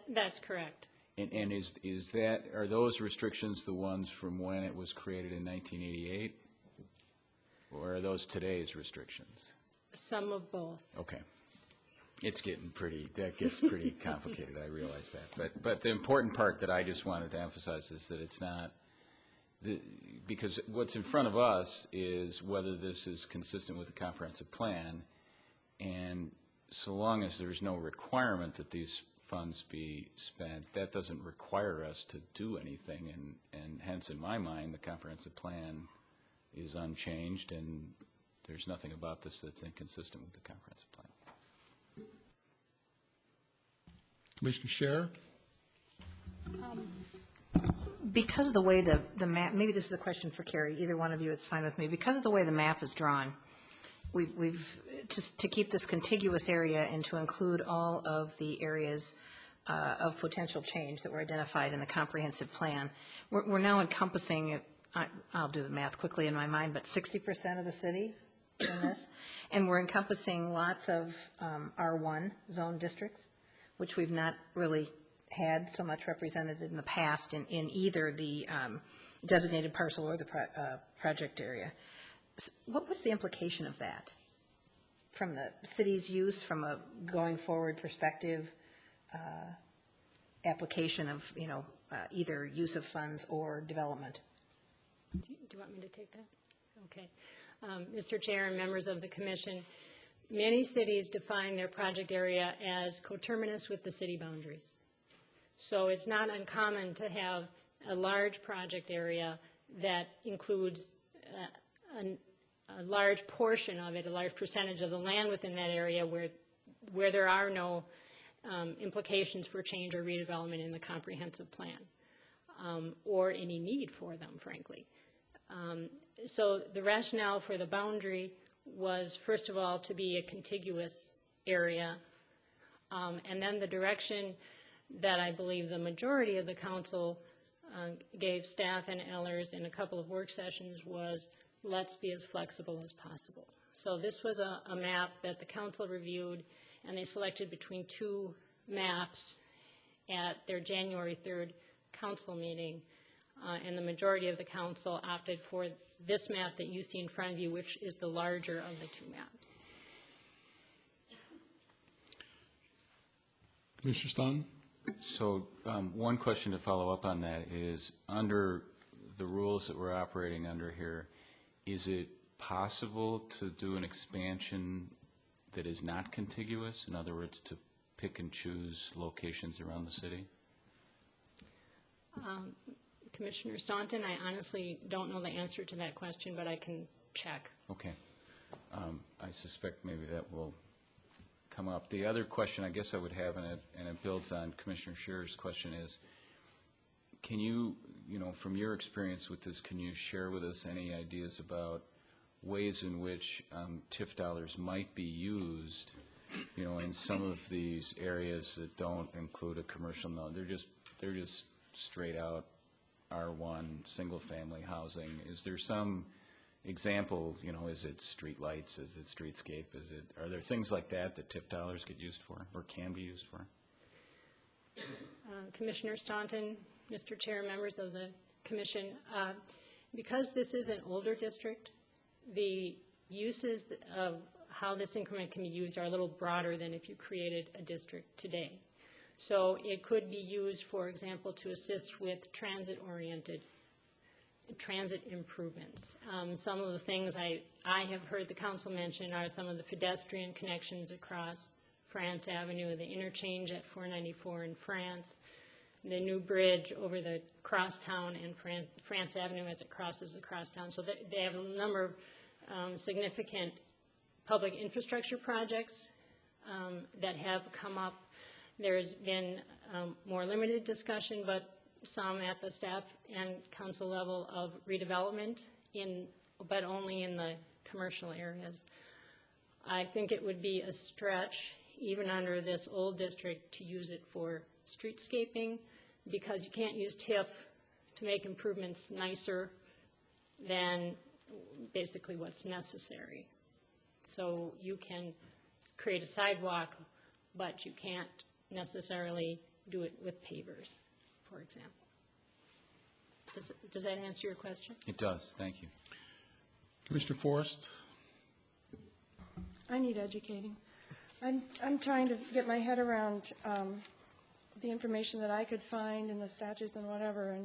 That's correct. And is that, are those restrictions the ones from when it was created in 1988? Or are those today's restrictions? Some of both. Okay. It's getting that gets pretty complicated, I realize that. But the important part that I just wanted to emphasize is that it's not, because what's in front of us is whether this is consistent with the comprehensive plan, and so long as there's no requirement that these funds be spent, that doesn't require us to do anything, and hence, in my mind, the comprehensive plan is unchanged, and there's nothing about this that's inconsistent with the comprehensive plan. Commissioner Scherer? Because of the way the map, maybe this is a question for Carrie, either one of you, it's fine with me. Because of the way the map is drawn, we've just to keep this contiguous area and to include all of the areas of potential change that were identified in the comprehensive plan, we're now encompassing, I'll do the math quickly in my mind, but 60% of the city in this, and we're encompassing lots of R1 zone districts, which we've not really had so much represented in the past in either the designated parcel or the project area. What was the implication of that from the city's use, from a going forward perspective, application of, either use of funds or development? Do you want me to take that? Okay. Mr. Chair and members of the Commission, many cities define their project area as coterminous with the city boundaries. So it's not uncommon to have a large project area that includes a large portion of it, a large percentage of the land within that area where there are no implications for change or redevelopment in the comprehensive plan, or any need for them, frankly. So the rationale for the boundary was, first of all, to be a contiguous area, and then the direction that I believe the majority of the council gave staff and Ellers in a couple of work sessions was, let's be as flexible as possible. So this was a map that the council reviewed, and they selected between two maps at their January 3rd council meeting, and the majority of the council opted for this map that you see in front of you, which is the larger of the two maps. Commissioner Staunton? So one question to follow up on that is, under the rules that we're operating under here, Is it possible to do an expansion that is not contiguous? In other words, to pick and choose locations around the city? Commissioner Staunton, I honestly don't know the answer to that question, but I can check. Okay. I suspect maybe that will come up. The other question I guess I would have, and it builds on Commissioner Scherer's question, is can you, from your experience with this, can you share with us any ideas about ways in which TIF dollars might be used, in some of these areas that don't include a commercial node? They're just straight out R1 single-family housing. Is there some example, is it street lights, is it streetscape, are there things like that that TIF dollars get used for or can be used for? Commissioner Staunton, Mr. Chair, members of the commission, because this is an older district, the uses of how this increment can be used are a little broader than if you created a district today. So it could be used, for example, to assist with transit-oriented transit improvements. Some of the things I have heard the council mention are some of the pedestrian connections across France Avenue, the interchange at 494 in France, the new bridge over the crosstown and France Avenue as it crosses the crosstown. So they have a number of significant public infrastructure projects that have come up. There's been more limited discussion, but some at the staff and council level of redevelopment, but only in the commercial areas. I think it would be a stretch, even under this old district, to use it for streetscaping, because you can't use TIF to make improvements nicer than basically what's necessary. So you can create a sidewalk, but you can't necessarily do it with pavers, for example. Does that answer your question? It does. Thank you. Commissioner Forrest? I need educating. I'm trying to get my head around the information that I could find in the statutes and whatever,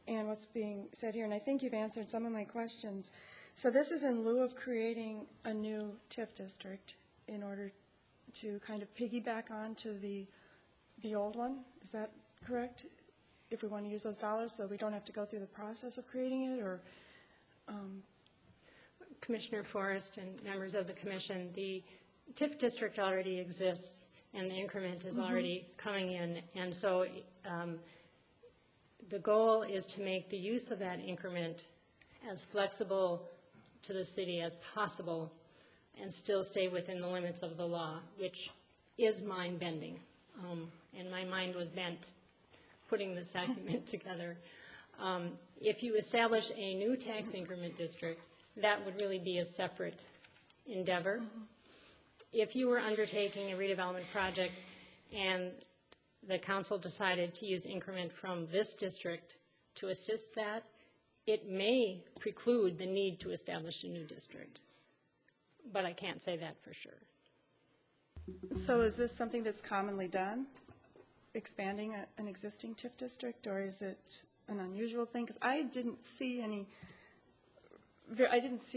and what's being said here, and I think you've answered some of my questions. So this is in lieu of creating a new TIF district in order to kind of piggyback onto the old one. Is that correct? If we want to use those dollars, so we don't have to go through the process of creating it, or? Commissioner Forrest and members of the commission, the TIF district already exists and the increment is already coming in, and so the goal is to make the use of that increment as flexible to the city as possible and still stay within the limits of the law, which is mind-bending. And my mind was bent putting this document together. If you establish a new tax increment district, that would really be a separate endeavor. If you were undertaking a redevelopment project and the council decided to use increment from this district to assist that, it may preclude the need to establish a new district. But I can't say that for sure. So is this something that's commonly done, expanding an existing TIF district, or is it an unusual thing? Because I didn't see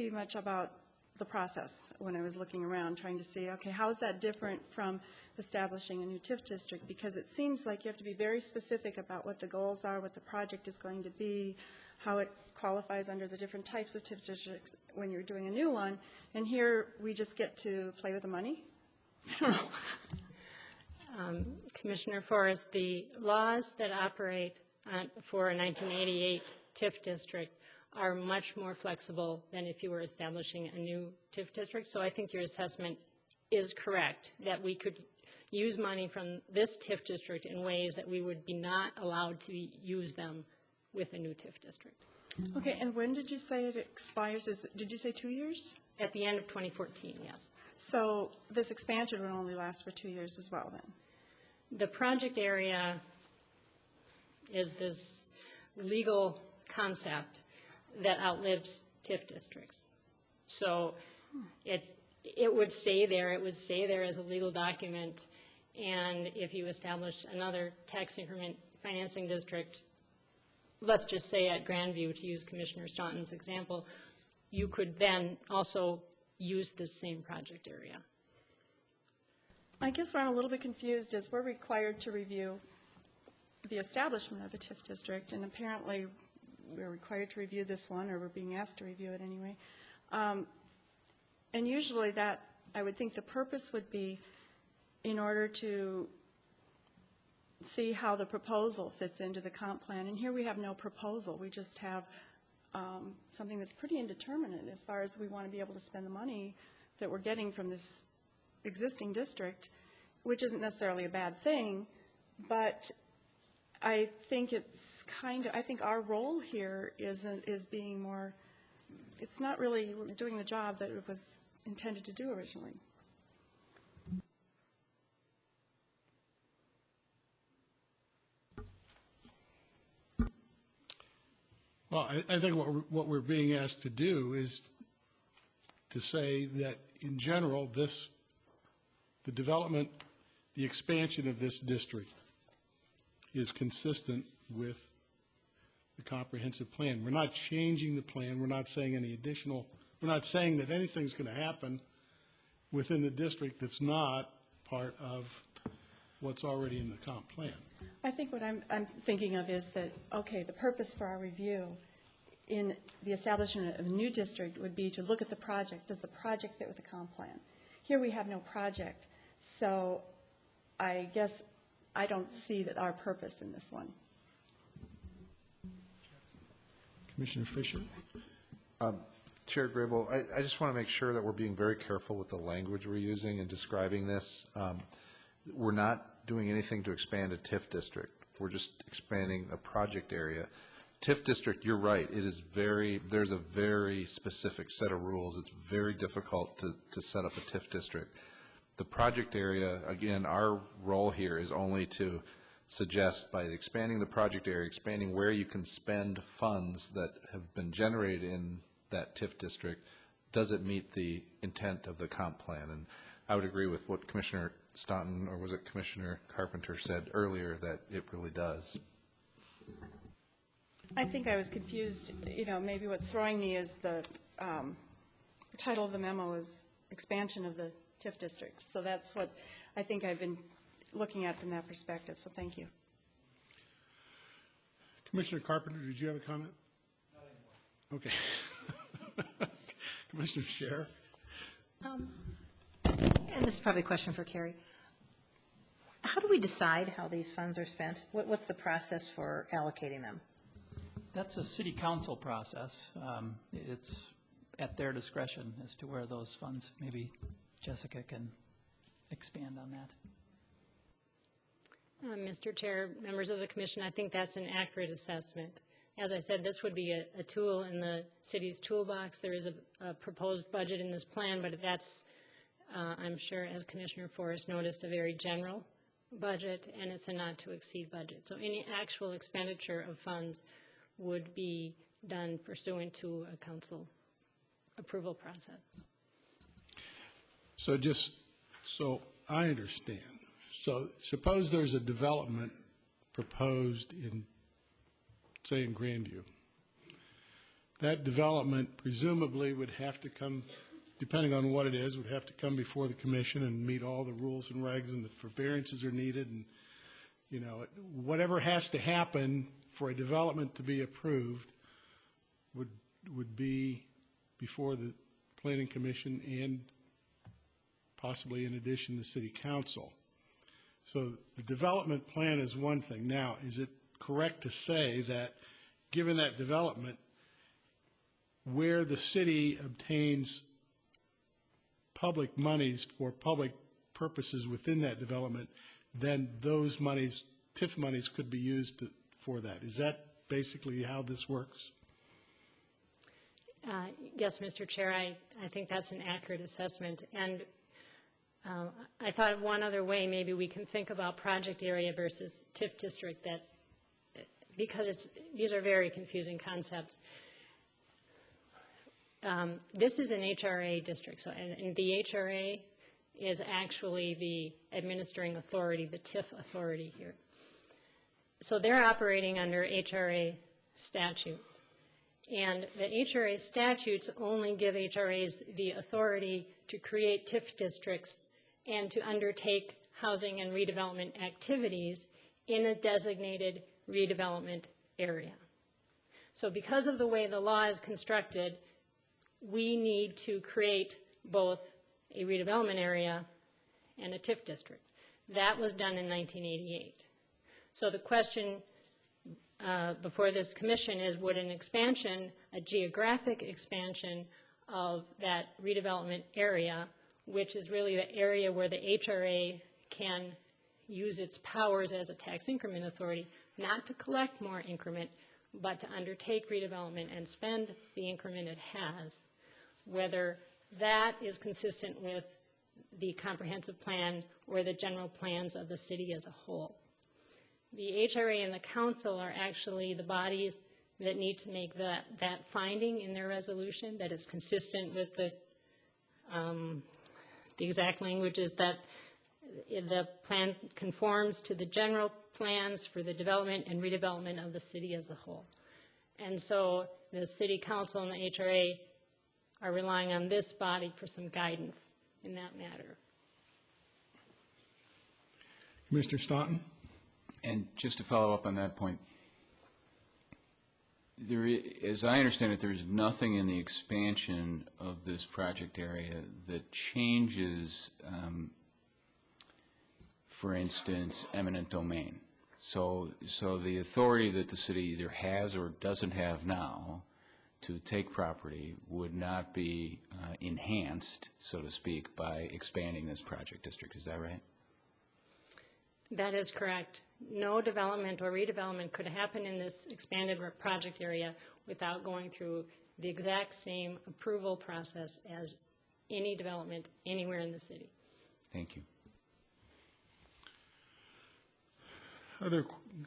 much about the process when I was looking around, trying to see, okay, how is that different from establishing a new TIF district? Because it seems like you have to be very specific about what the goals are, what the project is going to be, how it qualifies under the different types of TIF districts when you're doing a new one. And here we just get to play with the money? Commissioner Forrest, the laws that operate for a 1988 TIF district are much more flexible than if you were establishing a new TIF district. So I think your assessment is correct, that we could use money from this TIF district in ways that we would be not allowed to use them with a new TIF district. Okay, and when did you say it expires? Did you say 2 years? At the end of 2014, yes. So this expansion would only last for 2 years as well, then? The project area is this legal concept that outlives TIF districts. So it would stay there. It would stay there as a legal document. And if you establish another tax increment financing district, let's just say at Grandview, to use Commissioner Staunton's example, you could then also use this same project area. I guess where I'm a little bit confused is we're required to review the establishment of a TIF district, and apparently we're required to review this one, or we're being asked to review it anyway. And usually that, I would think the purpose would be in order to see how the proposal fits into the comp plan. And here we have no proposal. We just have something that's pretty indeterminate as far as we want to be able to spend the money that we're getting from this existing district, which isn't necessarily a bad thing, but I think it's kind of, I think our role here is being more, it's not really doing the job that it was intended to do originally. Well, I think what we're being asked to do is to say that in general, the development, the expansion of this district is consistent with the comprehensive plan. We're not changing the plan. We're not saying any additional, we're not saying that anything's going to happen within the district that's not part of what's already in the comp plan. I think what I'm thinking of is that, okay, the purpose for our review in the establishment of a new district would be to look at the project. Does the project fit with the comp plan? Here we have no project, so I guess I don't see that our purpose in this one. Commissioner Fisher? Chair Grable, I just want to make sure that we're being very careful with the language we're using in describing this. We're not doing anything to expand a TIF district. We're just expanding a project area. TIF district, you're right, it is there's a very specific set of rules. It's very difficult to set up a TIF district. The project area, again, our role here is only to suggest by expanding the project area, expanding where you can spend funds that have been generated in that TIF district, does it meet the intent of the comp plan? And I would agree with what Commissioner Staunton, or was it Commissioner Carpenter, said earlier, that it really does. I think I was confused. You know, maybe what's throwing me is the title of the memo is expansion of the TIF district. So that's what I think I've been looking at from that perspective. So thank you. Commissioner Carpenter, did you have a comment? Not anymore. Okay. Commissioner Scher? And this is probably a question for Carrie. How do we decide how these funds are spent? What's the process for allocating them? That's a city council process. It's at their discretion as to where those funds, maybe Jessica can expand on that. Mr. Chair, members of the commission, I think that's an accurate assessment. As I said, this would be a tool in the city's toolbox. There is a proposed budget in this plan, but that's, I'm sure, as Commissioner Forrest noticed, a very general budget, and it's a not-to-exceed budget. So any actual expenditure of funds would be done pursuant to a council approval process. So just so I understand, so suppose there's a development proposed in, say, in Grandview. That development presumably would have to come, depending on what it is, would have to come before the commission and meet all the rules and regs, and if variances are needed, and you know, whatever has to happen for a development to be approved would be before the Planning Commission and possibly in addition the City Council. So the development plan is one thing. Now, is it correct to say that given that development, where the city obtains public monies for public purposes within that development, then those monies, TIF monies, could be used for that? Is that basically how this works? Yes, Mr. Chair, I think that's an accurate assessment. And I thought one other way maybe we can think about project area versus TIF district, that because these are very confusing concepts. This is an HRA district, so and the HRA is actually the administering authority, the TIF authority here. So they're operating under HRA statutes. And the HRA statutes only give HRAs the authority to create TIF districts and to undertake housing and redevelopment activities in a designated redevelopment area. So because of the way the law is constructed, we need to create both a redevelopment area and a TIF district. That was done in 1988. So the question before this commission is, would an expansion, a geographic expansion of that redevelopment area, which is really the area where the HRA can use its powers as a tax increment authority, not to collect more increment, but to undertake redevelopment and spend the increment it has, whether that is consistent with the comprehensive plan or the general plans of the city as a whole. The HRA and the council are actually the bodies that need to make that finding in their resolution that is consistent with the exact language is that the plan conforms to the general plans for the development and redevelopment of the city as a whole. And so the city council and the HRA are relying on this body for some guidance in that matter. Commissioner Staunton? And just to follow up on that point, as I understand it, there is nothing in the expansion of this project area that changes, for instance, eminent domain. So the authority that the city either has or doesn't have now to take property would not be enhanced, so to speak, by expanding this project district. Is that right? That is correct. No development or redevelopment could happen in this expanded project area without going through the exact same approval process as any development anywhere in the city. Thank you. Other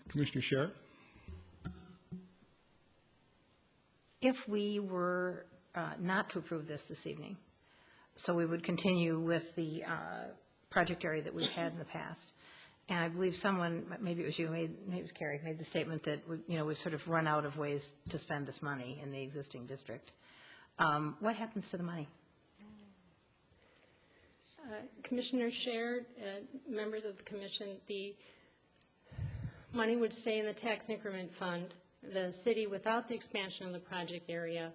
Commissioner Sherritt? If we were not to approve this evening, so we would continue with the project area that we've had in the past. And I believe someone, maybe it was you, maybe it was Carrie, made the statement that we've sort of run out of ways to spend this money in the existing district. What happens to the money? Commissioner Sherritt, members of the commission, the money would stay in the tax increment fund. The city, without the expansion of the project area,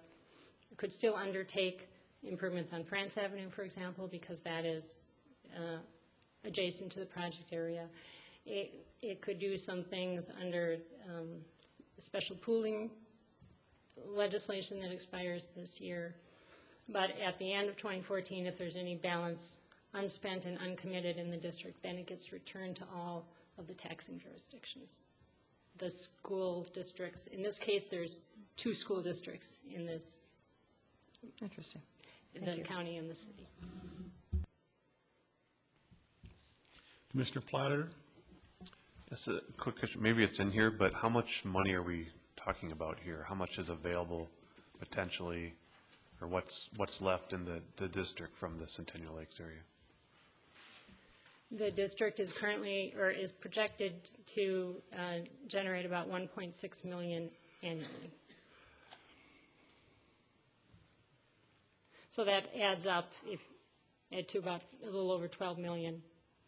could still undertake improvements on France Avenue, for example, because that is adjacent to the project area. It could do some things under special pooling legislation that expires this year. But at the end of 2014, if there's any balance unspent and uncommitted in the district, then it gets returned to all of the taxing jurisdictions. The school districts, in this case, there's 2 school districts in this. Interesting. The county and the city. Commissioner Platter? Just a quick question. Maybe it's in here, but how much money are we talking about here? How much is available potentially, or what's left in the district from the Centennial Lakes area? The district is currently, or is projected to generate about $1.6 million annually. So that adds up to about a little over 12 million,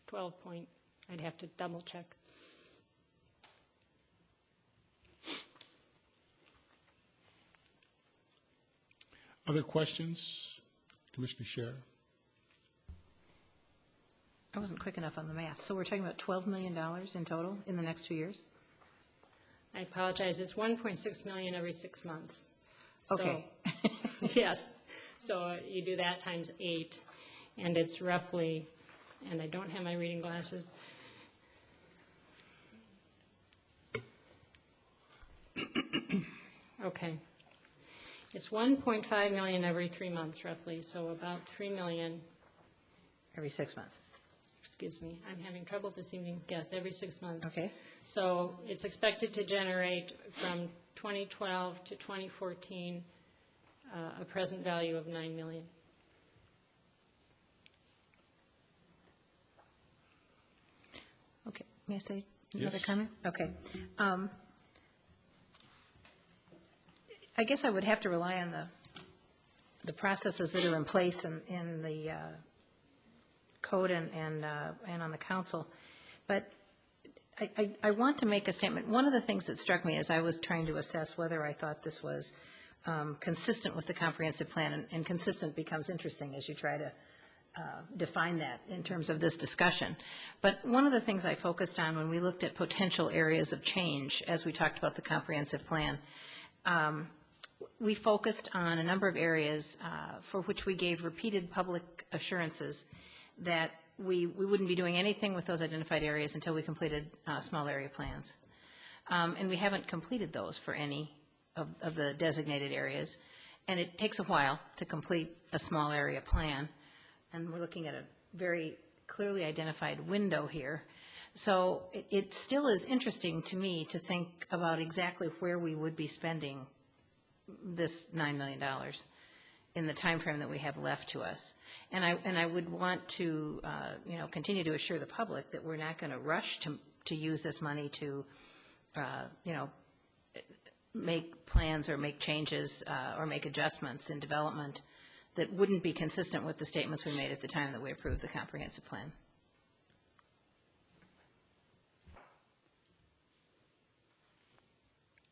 12 point, I'd have to double check. Other questions? Commissioner Sherritt? I wasn't quick enough on the math. So we're talking about $12 million in total in the next 2 years? I apologize. It's 1.6 million every 6 months. Okay. So, yes. So you do that times 8, and it's roughly, and I don't have my reading glasses. Okay. It's 1.5 million every 3 months, roughly. So about 3 million. Every 6 months. Excuse me, I'm having trouble this evening. Yes, every 6 months. Okay. So it's expected to generate from 2012 to 2014 a present value of $9 million. Okay. May I say another Yes. comment? Okay. I guess I would have to rely on the processes that are in place in the code and on the council. But I want to make a statement. One of the things that struck me as I was trying to assess whether I thought this was consistent with the comprehensive plan, and consistent becomes interesting as you try to define that in terms of this discussion. But one of the things I focused on when we looked at potential areas of change as we talked about the comprehensive plan, we focused on a number of areas for which we gave repeated public assurances that we wouldn't be doing anything with those identified areas until we completed small area plans. And we haven't completed those for any of the designated areas. And it takes a while to complete a small area plan. And we're looking at a very clearly identified window here. So it still is interesting to me to think about exactly where we would be spending this $9 million in the time frame that we have left to us. And I would want to continue to assure the public that we're not going to rush to use this money to make plans or make changes or make adjustments in development that wouldn't be consistent with the statements we made at the time that we approved the comprehensive plan.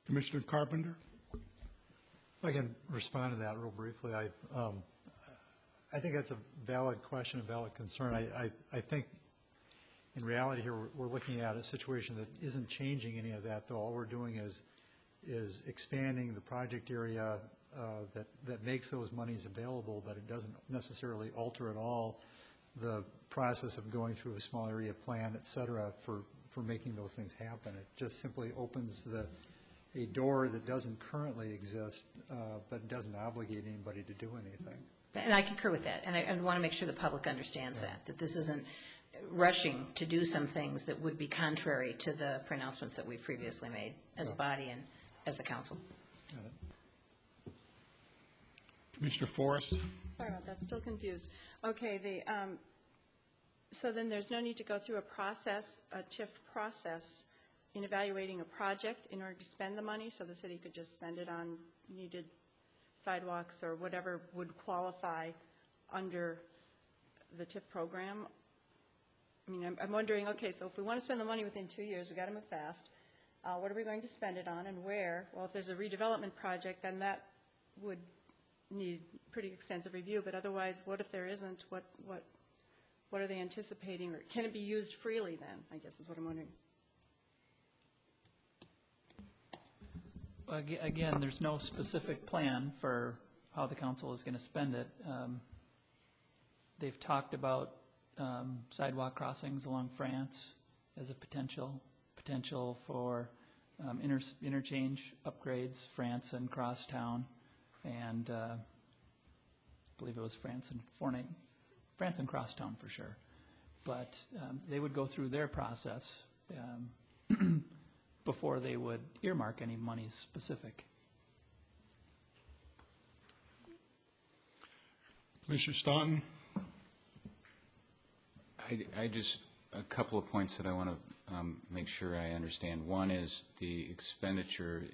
Commissioner Carpenter? If I can respond to that real briefly. I think that's a valid question, a valid concern. I think in reality here we're looking at a situation that isn't changing any of that, though. All we're doing is expanding the project area that makes those monies available, but it doesn't necessarily alter at all the process of going through a small area plan, et cetera, for making those things happen. It just simply opens a door that doesn't currently exist, but doesn't obligate anybody to do anything. And I concur with that, and I want to make sure the public understands that this isn't rushing to do some things that would be contrary to the pronouncements that we've previously made as a body and as the council. Commissioner Forrest? Sorry about that, still confused. Okay, so then there's no need to go through a TIF process in evaluating a project in order to spend the money, so the city could just spend it on needed sidewalks or whatever would qualify under the TIF program. I mean, I'm wondering, okay, so if we want to spend the money within 2 years, we got to move fast. What are we going to spend it on and where? Well, if there's a redevelopment project, then that would need pretty extensive review, but otherwise, what if there isn't? What are they anticipating, or can it be used freely then, I guess is what I'm wondering. Again, there's no specific plan for how the council is going to spend it. They've talked about sidewalk crossings along France as a potential for interchange upgrades, France and Crosstown, and I believe it was France and Crosstown for sure. But they would go through their process before they would earmark any money specific. Commissioner Staunton? I just, a couple of points that I want to make sure I understand. One is the expenditure,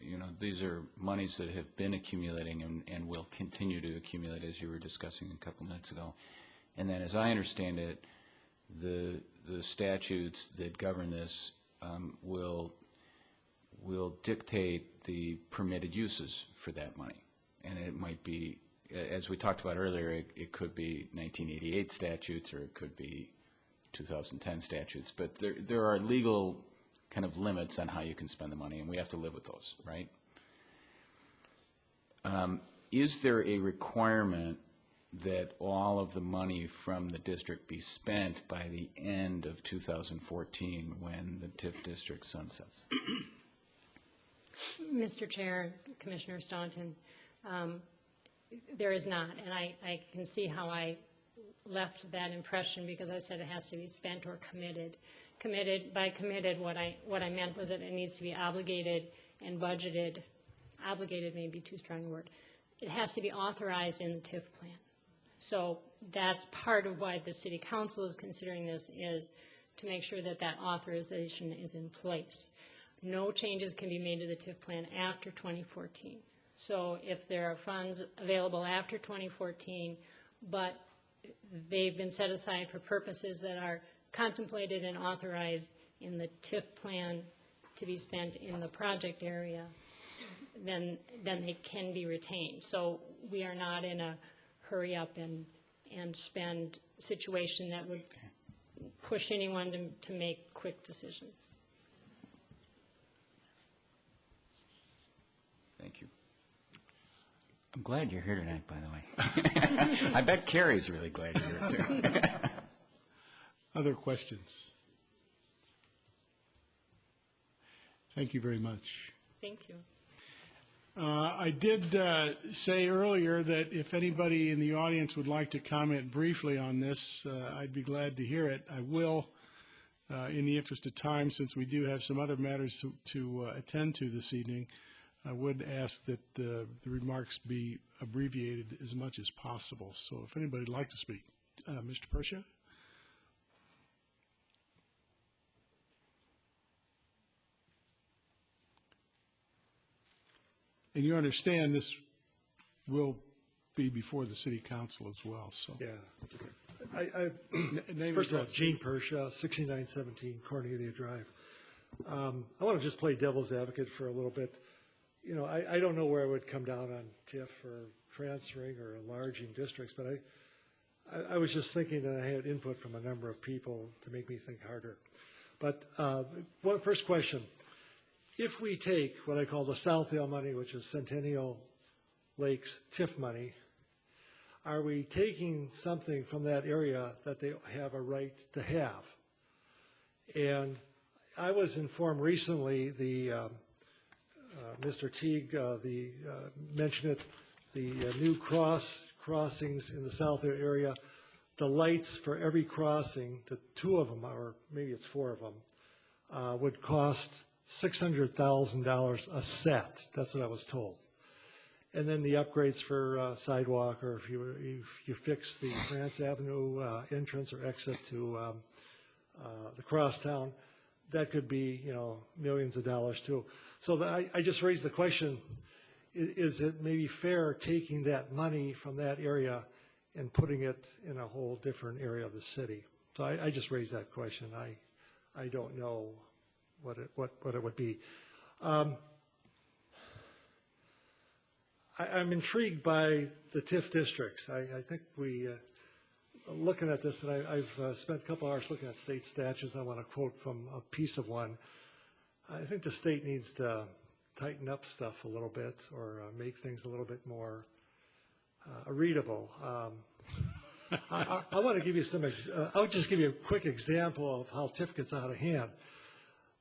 these are monies that have been accumulating and will continue to accumulate, as you were discussing a couple minutes ago. And then as I understand it, the statutes that govern this will dictate the permitted uses for that money. And it might be, as we talked about earlier, it could be 1988 statutes or it could be 2010 statutes, but there are legal kind of limits on how you can spend the money, and we have to live with those, right? Is there a requirement that all of the money from the district be spent by the end of 2014 when the TIF district sunsets? Mr. Chair, Commissioner Staunton, there is not, and I can see how I left that impression because I said it has to be spent or committed. By committed, what I meant was that it needs to be obligated and budgeted. Obligated may be too strong a word. It has to be authorized in the TIF plan. So that's part of why the City Council is considering this, is to make sure that that authorization is in place. No changes can be made to the TIF plan after 2014. So if there are funds available after 2014, but they've been set aside for purposes that are contemplated and authorized in the TIF plan to be spent in the project area, then they can be retained. So we are not in a hurry up and spend situation that would push anyone to make quick decisions. Thank you. I'm glad you're here tonight, by the way. I bet Carrie's really glad you're here, too. Other questions? Thank you very much. Thank you. I did say earlier that if anybody in the audience would like to comment briefly on this, I'd be glad to hear it. I will, in the interest of time, since we do have some other matters to attend to this evening, I would ask that the remarks be abbreviated as much as possible. So if anybody would like to speak. Mr. Persia? And you understand this will be before the city council as well, so. Yeah. First of all, Gene Persha, 6917 Cornelia Drive. I want to just play devil's advocate for a little bit. You know, I don't know where it would come down on TIF or transferring or enlarging districts, but I was just thinking that I had input from a number of people to make me think harder. But first question. If we take what I call the Southdale money, which is Centennial Lakes TIF money, are we taking something from that area that they have a right to have? And I was informed recently, Mr. Teague mentioned it, the new crossings in the Southdale area, the lights for every crossing, the two of them, or maybe it's four of them, would cost $600,000 a set. That's what I was told. And then the upgrades for sidewalk, or if you fix the France Avenue entrance or exit to the crosstown, that could be, you know, millions of dollars too. So I just raised the question: is it maybe fair taking that money from that area and putting it in a whole different area of the city? So I just raised that question. I don't know what it would be. I'm intrigued by the TIF districts. I think looking at this, and I've spent a couple hours looking at state statutes. I want to quote from a piece of one. I think the state needs to tighten up stuff a little bit, or make things a little bit more readable. I want to give you I would just give you a quick example of how TIF gets out of hand.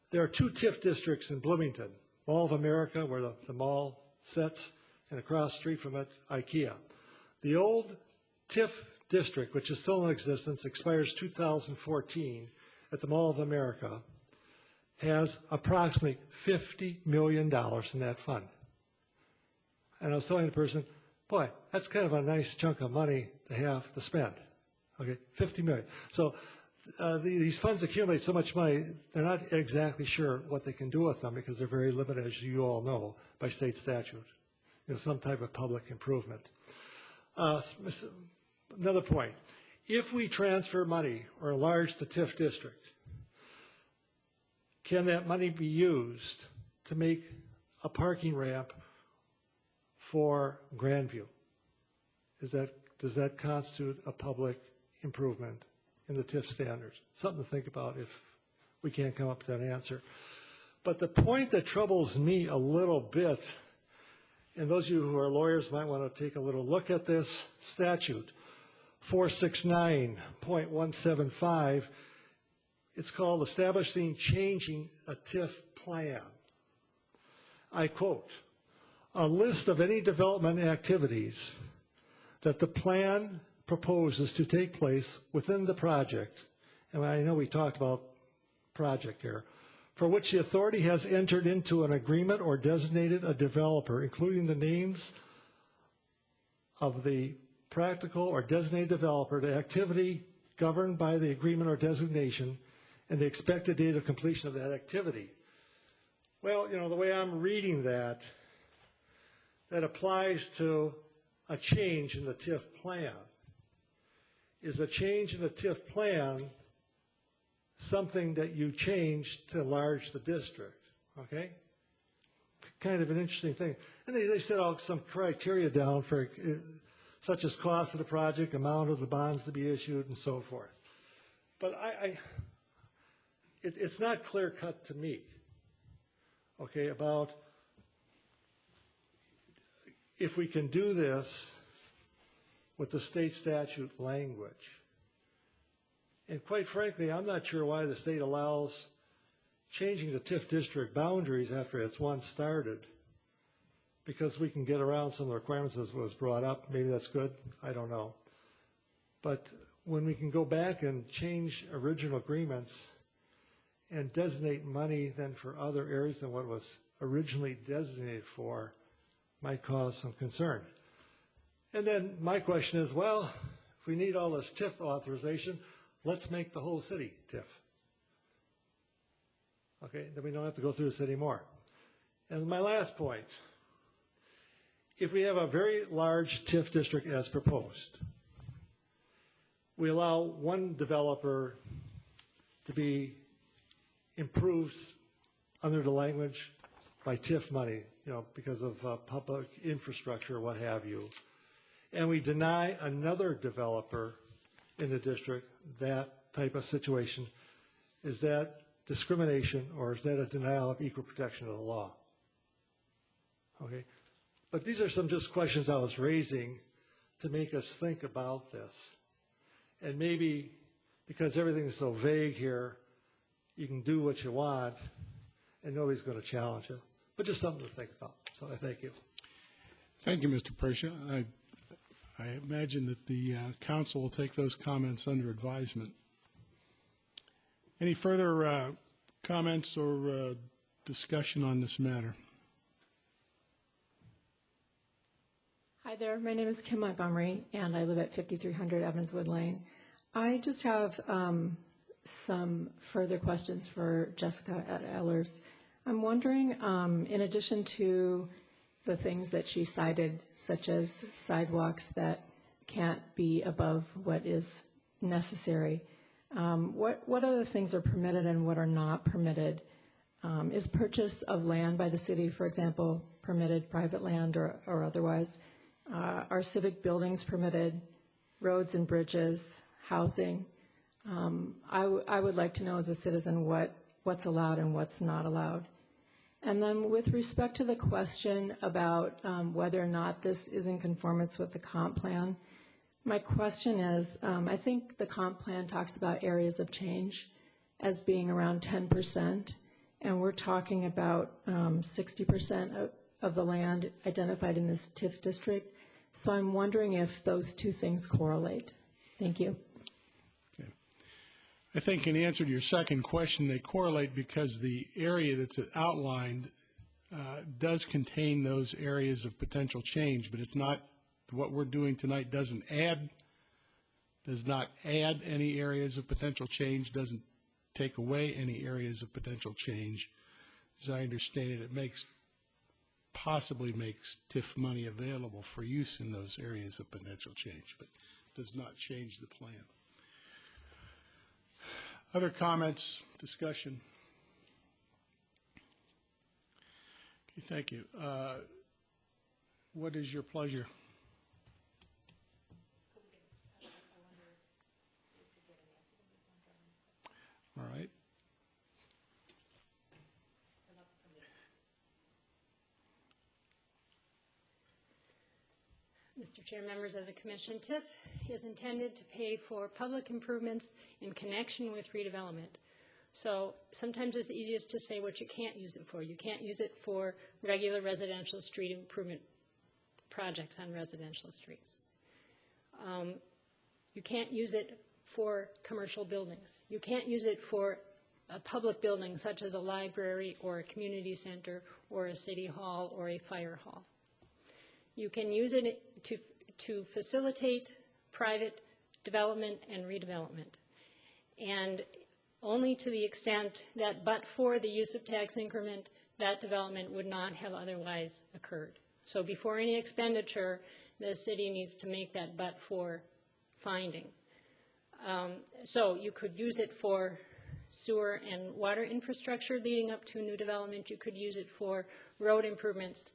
There are two TIF districts in Bloomington: Mall of America, where the mall sits, and across the street from it, IKEA. The old TIF district, which is still in existence, expires 2014 at the Mall of America, has approximately $50 million in that fund. And I was telling the person, boy, that's kind of a nice chunk of money to have to spend. Okay, $50 million. So these funds accumulate so much money, they're not exactly sure what they can do with them, because they're very limited, as you all know, by state statute. You know, some type of public improvement. Another point: if we transfer money or enlarge the TIF district, can that money be used to make a parking ramp for Grandview? Does that constitute a public improvement in the TIF standards? Something to think about if we can't come up with that answer. But the point that troubles me a little bit, and those of you who are lawyers might want to take a little look at this statute, 469.175, it's called Establishing Changing a TIF Plan. I quote, "A list of any development activities that the plan proposes to take place within the project," and I know we talked about project here, "for which the authority has entered into an agreement or designated a developer, including the names of the practical or designated developer, the activity governed by the agreement or designation, and the expected date of completion of that activity." Well, you know, the way I'm reading that, that applies to a change in the TIF plan. Is a change in the TIF plan something that you change to enlarge the district, okay? Kind of an interesting thing. And they set out some criteria down for, such as cost of the project, amount of the bonds to be issued, and so forth. But it's not clear cut to me, okay, about if we can do this with the state statute language. And quite frankly, I'm not sure why the state allows changing the TIF district boundaries after it's once started, because we can get around some of the requirements as was brought up. Maybe that's good, I don't know. But when we can go back and change original agreements and designate money then for other areas than what was originally designated for, might cause some concern. And then my question is, well, if we need all this TIF authorization, let's make the whole city TIF. Okay, then we don't have to go through this anymore. And my last point, if we have a very large TIF district as proposed, we allow one developer to be improved under the language by TIF money, you know, because of public infrastructure or what have you. And we deny another developer in the district that type of situation. Is that discrimination, or is that a denial of equal protection of the law? Okay, but these are some just questions I was raising to make us think about this. And maybe because everything is so vague here, you can do what you want and nobody's going to challenge you. But just something to think about. So I thank you. Thank you, Mr. Persia. I imagine that the council will take those comments under advisement. Any further comments or discussion on this matter? Hi there, my name is Kim Montgomery, and I live at 5300 Evanswood Lane. I just have some further questions for Jessica Ellers. I'm wondering, in addition to the things that she cited, such as sidewalks that can't be above what is necessary, what other things are permitted and what are not permitted? Is purchase of land by the city, for example, permitted, private land or otherwise? Are civic buildings permitted, roads and bridges, housing? I would like to know as a citizen what's allowed and what's not allowed. And then with respect to the question about whether or not this is in conformance with the comp plan, my question is, I think the comp plan talks about areas of change as being around 10%, and we're talking about 60% of the land identified in this TIF district. So I'm wondering if those two things correlate. Thank you. Okay. I think in answer to your second question, they correlate because the area that's outlined does contain those areas of potential change, but it's not, what we're doing tonight does not add any areas of potential change, doesn't take away any areas of potential change. As I understand it, possibly makes TIF money available for use in those areas of potential change, but does not change the plan. Other comments, discussion? Okay, thank you. What is your pleasure? All right. Mr. Chair, members of the Commission, TIF is intended to pay for public improvements in connection with redevelopment. So sometimes it's easiest to say what you can't use it for. You can't use it for regular residential street improvement projects on residential streets. You can't use it for commercial buildings. You can't use it for a public building such as a library or a community center or a city hall or a fire hall. You can use it to facilitate private development and redevelopment. And only to the extent that but for the use of tax increment, that development would not have otherwise occurred. So before any expenditure, the city needs to make that but-for finding. So you could use it for sewer and water infrastructure leading up to new development. You could use it for road improvements,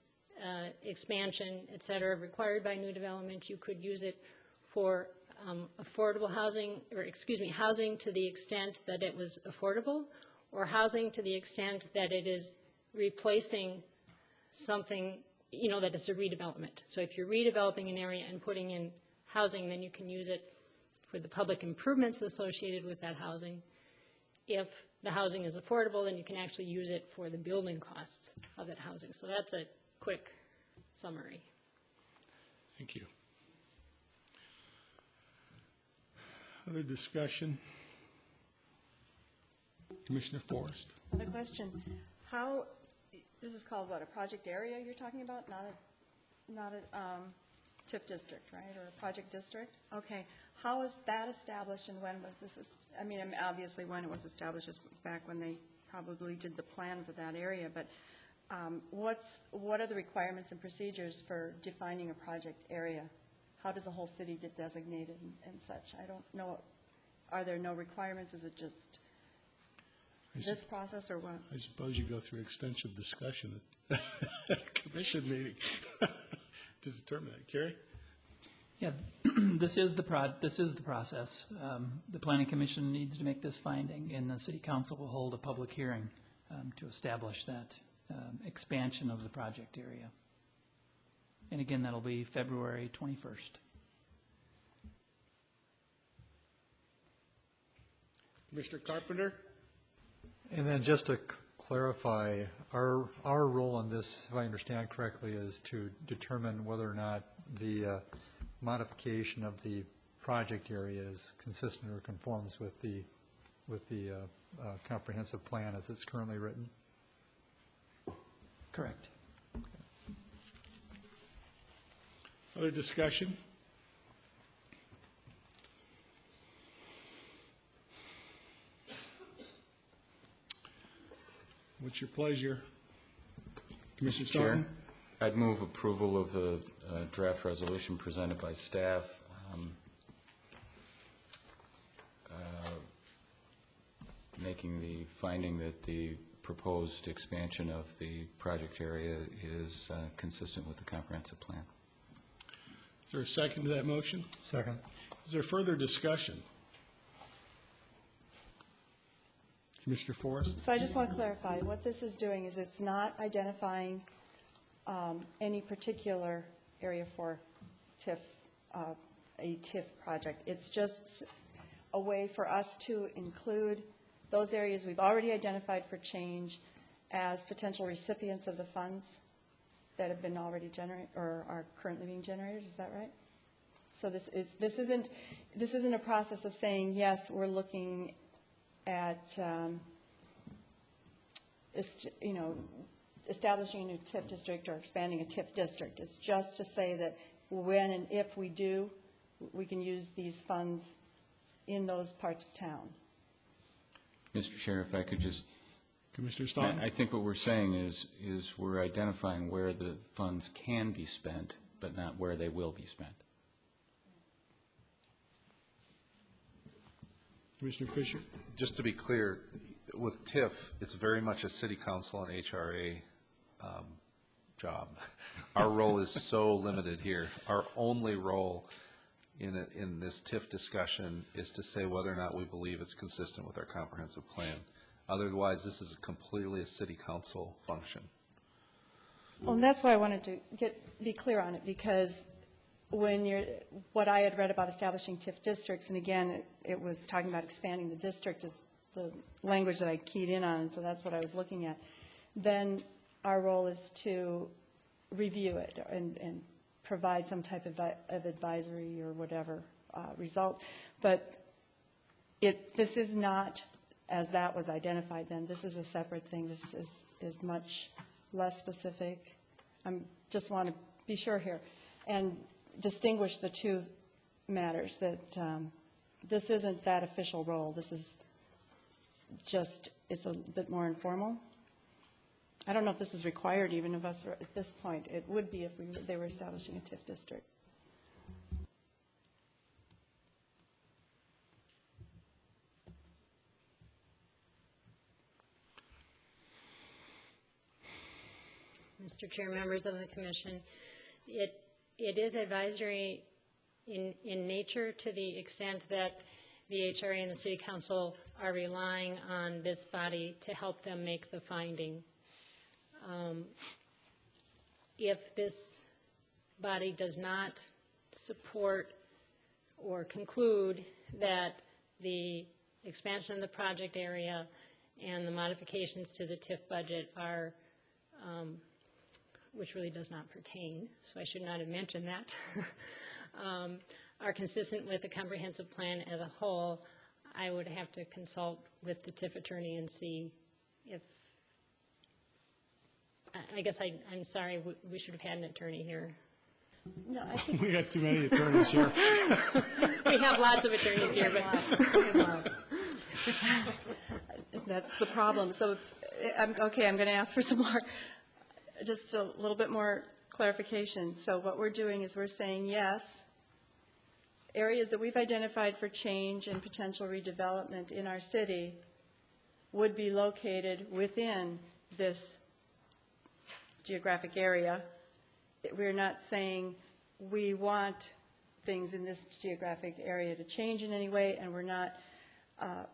expansion, et cetera, required by new development. You could use it for affordable housing, or excuse me, housing to the extent that it was affordable, or housing to the extent that it is replacing something, you know, that it's a redevelopment. So if you're redeveloping an area and putting in housing, then you can use it for the public improvements associated with that housing. If the housing is affordable, then you can actually use it for the building costs of that housing. So that's a quick summary. Thank you. Other discussion? Commissioner Forrest. Another question. How, this is called what, a project area you're talking about? Not a TIF district, right, or a project district? Okay. How is that established and when was this, I mean, obviously when it was established is back when they probably did the plan for that area, but what are the requirements and procedures for defining a project area? How does a whole city get designated and such? I don't know. Are there no requirements? Is it just this process or what? I suppose you go through extensive discussion at a commission meeting to determine that. Carrie? Yeah, this is the process. The Planning Commission needs to make this finding, and the City Council will hold a public hearing to establish that expansion of the project area. And again, that'll be February 21st. Mr. Carpenter? And then just to clarify, our role in this, if I understand correctly, is to determine whether or not the modification of the project area is consistent or conforms with the comprehensive plan as it's currently written? Correct. Other discussion? What's your pleasure? Commissioner Staunton? Chair, I'd move approval of the draft resolution presented by staff. Making the finding that the proposed expansion of the project area is consistent with the comprehensive plan. Is there a second to that motion? Second. Is there further discussion? Commissioner Forrest? So I just want to clarify, what this is doing is it's not identifying any particular area for TIF, a TIF project. It's just a way for us to include those areas we've already identified for change as potential recipients of the funds that have been already generated or are currently being generated. Is that right? So this isn't a process of saying, yes, we're looking at establishing a new TIF district or expanding a TIF district. It's just to say that when and if we do, we can use these funds in those parts of town. Mr. Chair, if I could just... Commissioner Staunton? I think what we're saying is we're identifying where the funds can be spent, but not where they will be spent. Commissioner Fisher? Just to be clear, with TIF, it's very much a city council and HRA job. Our role is so limited here. Our only role in this TIF discussion is to say whether or not we believe it's consistent with our comprehensive plan. Otherwise, this is completely a city council function. Well, and that's why I wanted to be clear on it, because what I had read about establishing TIF districts, and again, it was talking about expanding the district is the language that I keyed in on, and so that's what I was looking at. Then our role is to review it and provide some type of advisory or whatever result. But this is not, as that was identified then, this is a separate thing. This is much less specific. I just want to be sure here and distinguish the two matters, that this isn't that official role. This is just, it's a bit more informal. I don't know if this is required even of us at this point. It would be if they were establishing a TIF district. Mr. Chair, members of the commission, it is advisory in nature to the extent that the HRA and the City Council are relying on this body to help them make the finding. If this body does not support or conclude that the expansion of the project area and the modifications to the TIF budget are which really does not pertain, so I should not have mentioned that, are consistent with the comprehensive plan as a whole, I would have to consult with the TIF attorney and see if, I guess I'm sorry, we should have had an attorney here. No, I think We got too many attorneys here. We have lots of attorneys here, but that's the problem. So, I'm going to ask for some more, just a little bit more clarification. So what we're doing is we're saying, yes, areas that we've identified for change and potential redevelopment in our city would be located within this geographic area. We're not saying we want things in this geographic area to change in any way, and we're not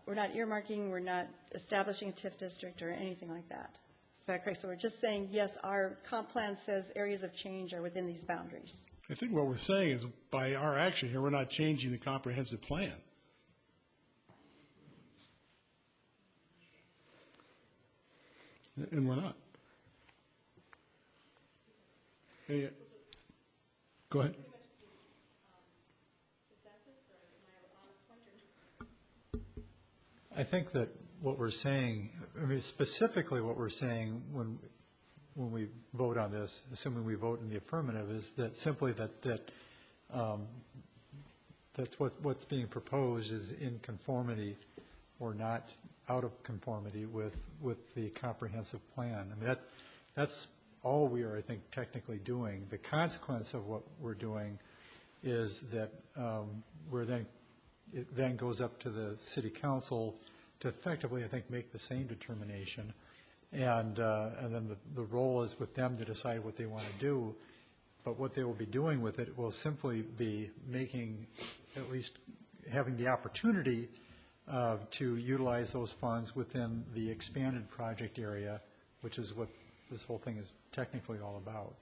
earmarking, we're not establishing a TIF district or anything like that. Is that correct? So we're just saying, yes, our comp plan says areas of change are within these boundaries. I think what we're saying is by our action here, we're not changing the comprehensive plan. And we're not. Hey, go ahead. I think that what we're saying, I mean, specifically what we're saying when we vote on this, assuming we vote in the affirmative, is that simply that's what's being proposed is in conformity or not out of conformity with the comprehensive plan. I mean, that's all we are, I think, technically doing. The consequence of what we're doing is that it then goes up to the City Council to effectively, I think, make the same determination. And then the role is with them to decide what they want to do. But what they will be doing with it will simply be making, at least having the opportunity to utilize those funds within the expanded project area, which is what this whole thing is technically all about.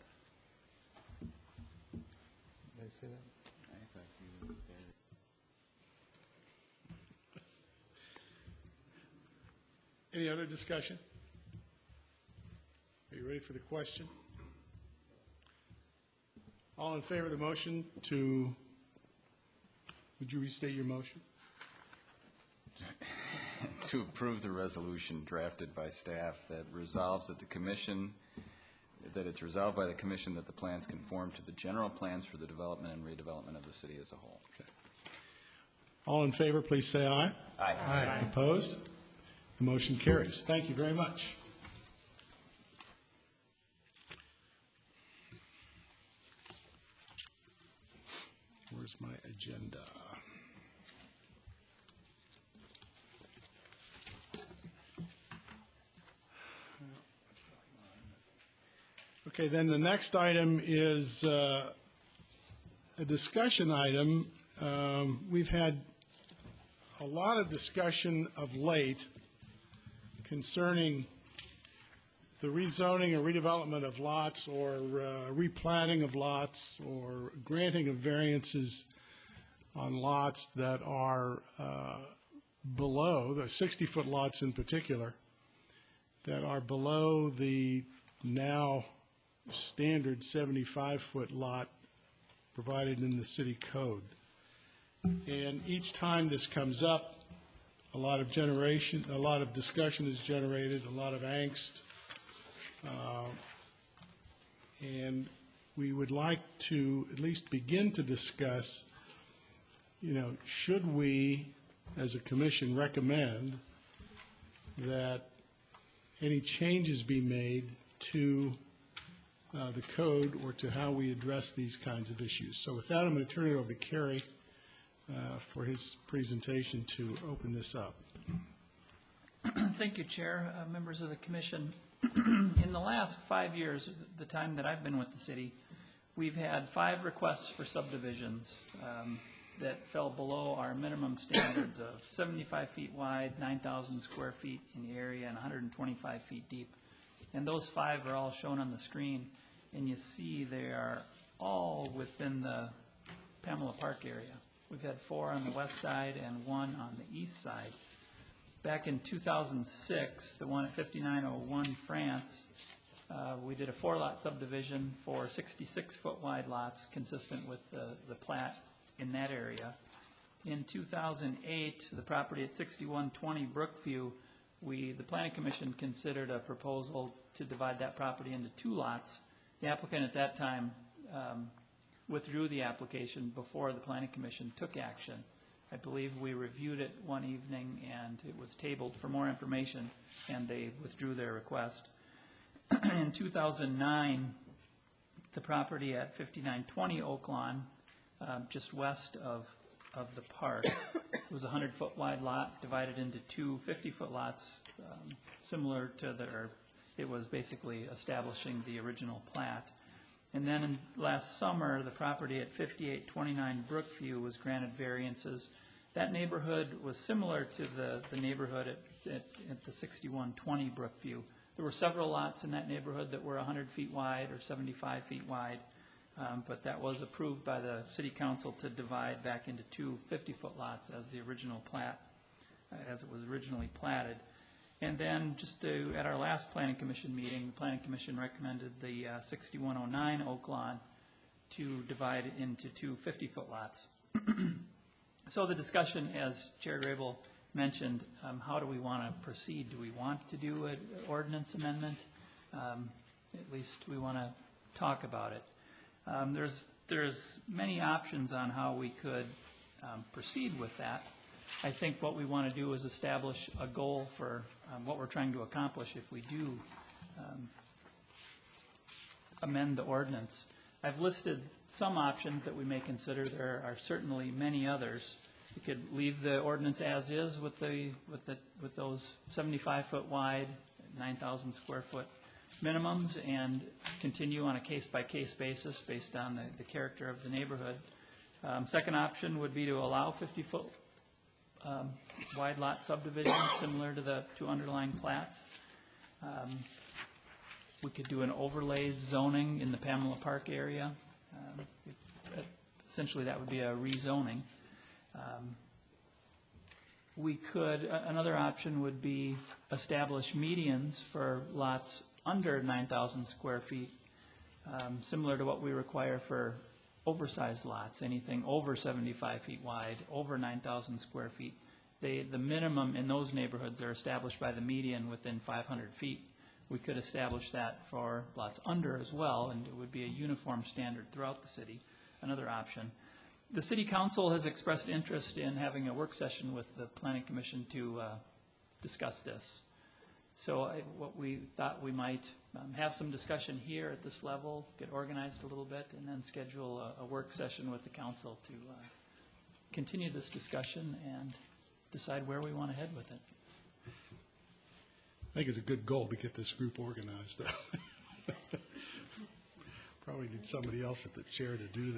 Did I say that? Any other discussion? Are you ready for the question? All in favor of the motion to, would you restate your motion? To approve the resolution drafted by staff that resolves that it's resolved by the commission that the plans conform to the general plans for the development and redevelopment of the city as a whole. Okay. All in favor, please say aye. Aye. Aye. Opposed? The motion carries. Thank you very much. Where's my agenda? Okay, then the next item is a discussion item. We've had a lot of discussion of late concerning the rezoning or redevelopment of lots or replanting of lots or granting of variances on lots that are below, the 60-foot lots in particular, that are below the now standard 75-foot lot provided in the city code. And each time this comes up, a lot of discussion is generated, a lot of angst, and we would like to at least begin to discuss, should we, as a commission, recommend that any changes be made to the code or to how we address these kinds of issues. So with that, I'm going to turn it over to Kerry for his presentation to open this up. Thank you, Chair, members of the Commission. In the last 5 years, the time that I've been with the city, we've had 5 requests for subdivisions that fell below our minimum standards of 75 feet wide, 9,000 square feet in the area, and 125 feet deep. And those 5 are all shown on the screen, and you see they are all within the Pamela Park area. We've had 4 on the west side and 1 on the east side. Back in 2006, the one at 5901 France, we did a 4-lot subdivision for 66-foot wide lots consistent with the plat in that area. In 2008, the property at 6120 Brookview, the Planning Commission considered a proposal to divide that property into 2 lots. The applicant at that time withdrew the application before the Planning Commission took action. I believe we reviewed it one evening and it was tabled for more information, and they withdrew their request. In 2009, the property at 5920 Oak Lawn, just west of the park, was a 100-foot wide lot divided into 2 50-foot lots, similar to it was basically establishing the original plat. And then last summer, the property at 5829 Brookview was granted variances. That neighborhood was similar to the neighborhood at the 6120 Brookview. There were several lots in that neighborhood that were 100 feet wide or 75 feet wide, but that was approved by the City Council to divide back into 2 50-foot lots as the original plat, as it was originally platted. And then just at our last Planning Commission meeting, the Planning Commission recommended the 6109 Oak Lawn to divide into 2 50-foot lots. So the discussion, as Chair Grable mentioned, how do we want to proceed? Do we want to do an ordinance amendment? At least we want to talk about it. There's many options on how we could proceed with that. I think what we want to do is establish a goal for what we're trying to accomplish if we do amend the ordinance. I've listed some options that we may consider. There are certainly many others. We could leave the ordinance as is with those 75-foot wide, 9,000 square foot minimums, and continue on a case-by-case basis based on the character of the neighborhood. Second option would be to allow 50-foot wide lot subdivision similar to the 2 underlying plats. We could do an overlay zoning in the Pamela Park area. Essentially, that would be a rezoning. Another option would be establish medians for lots under 9,000 square feet, similar to what we require for oversized lots, anything over 75 feet wide, over 9,000 square feet. The minimum in those neighborhoods are established by the median within 500 feet. We could establish that for lots under as well, and it would be a uniform standard throughout the city, another option. The City Council has expressed interest in having a work session with the Planning Commission to discuss this. So what we thought we might have some discussion here at this level, get organized a little bit, and then schedule a work session with the council to continue this discussion and decide where we want to head with it. I think it's a good goal to get this group organized, though. Probably need somebody else at the chair to do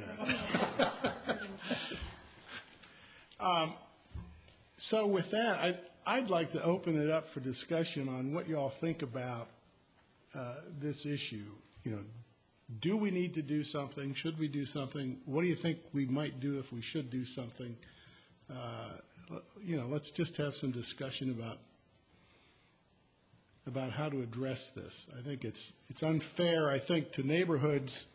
that. So with that, I'd like to open it up for discussion on what you all think about this issue. You know, do we need to do something? Should we do something? What do you think we might do if we should do something? You know, let's just have some discussion about how to address this. I think it's unfair, I think, to neighborhoods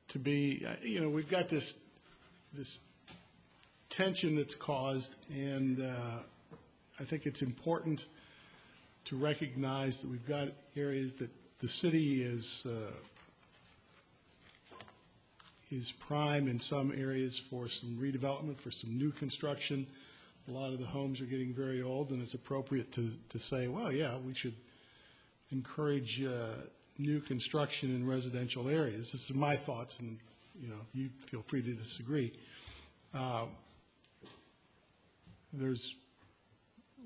to be, you know, we've got this tension that's caused, and I think it's important to recognize that we've got areas that the city is prime in some areas for some redevelopment, for some new construction. a lot of the homes are getting very old, and it's appropriate to say, well, yeah, we should encourage new construction in residential areas. This is my thoughts, and you feel free to disagree.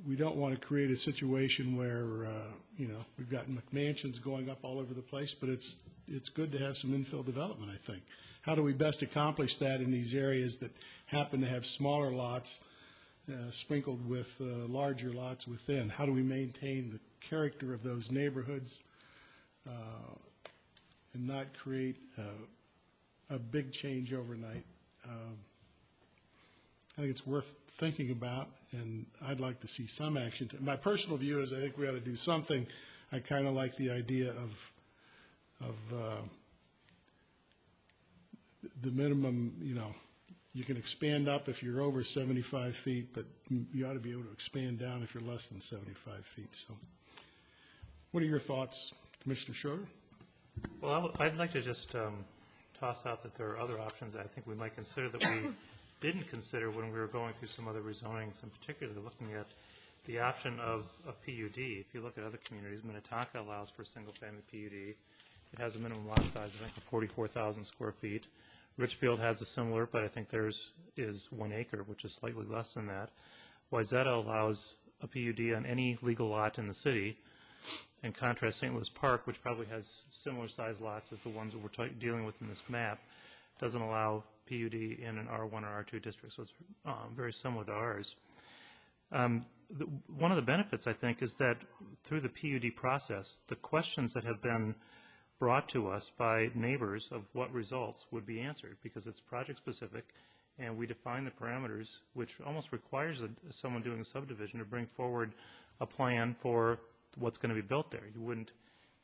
We don't want to create a situation where we've got McMansions going up all over the place, but it's good to have some infill development, I think. How do we best accomplish that in these areas that happen to have smaller lots sprinkled with larger lots within? How do we maintain the character of those neighborhoods and not create a big change overnight? I think it's worth thinking about, and I'd like to see some action. My personal view is I think we ought to do something. I kind of like the idea of the minimum, you can expand up if you're over 75 feet, but you ought to be able to expand down if you're less than 75 feet. So what are your thoughts, Commissioner Schroeder? Well, I'd like to just toss out that there are other options that I think we might consider that we didn't consider when we were going through some other rezonings, in particular looking at the option of a PUD. If you look at other communities, Minnetonka allows for a single-family PUD. It has a minimum lot size, I think, of 44,000 square feet. Richfield has a similar, but I think theirs is 1 acre, which is slightly less than that. Wayzata allows a PUD on any legal lot in the city. In contrast, St. Louis Park, which probably has similar size lots as the ones that we're dealing with in this map, doesn't allow PUD in an R1 or R2 district, so it's very similar to ours. One of the benefits, I think, is that through the PUD process, the questions that have been brought to us by neighbors of what results would be answered, because it's project specific, and we define the parameters, which almost requires someone doing a subdivision to bring forward a plan for what's going to be built there. You wouldn't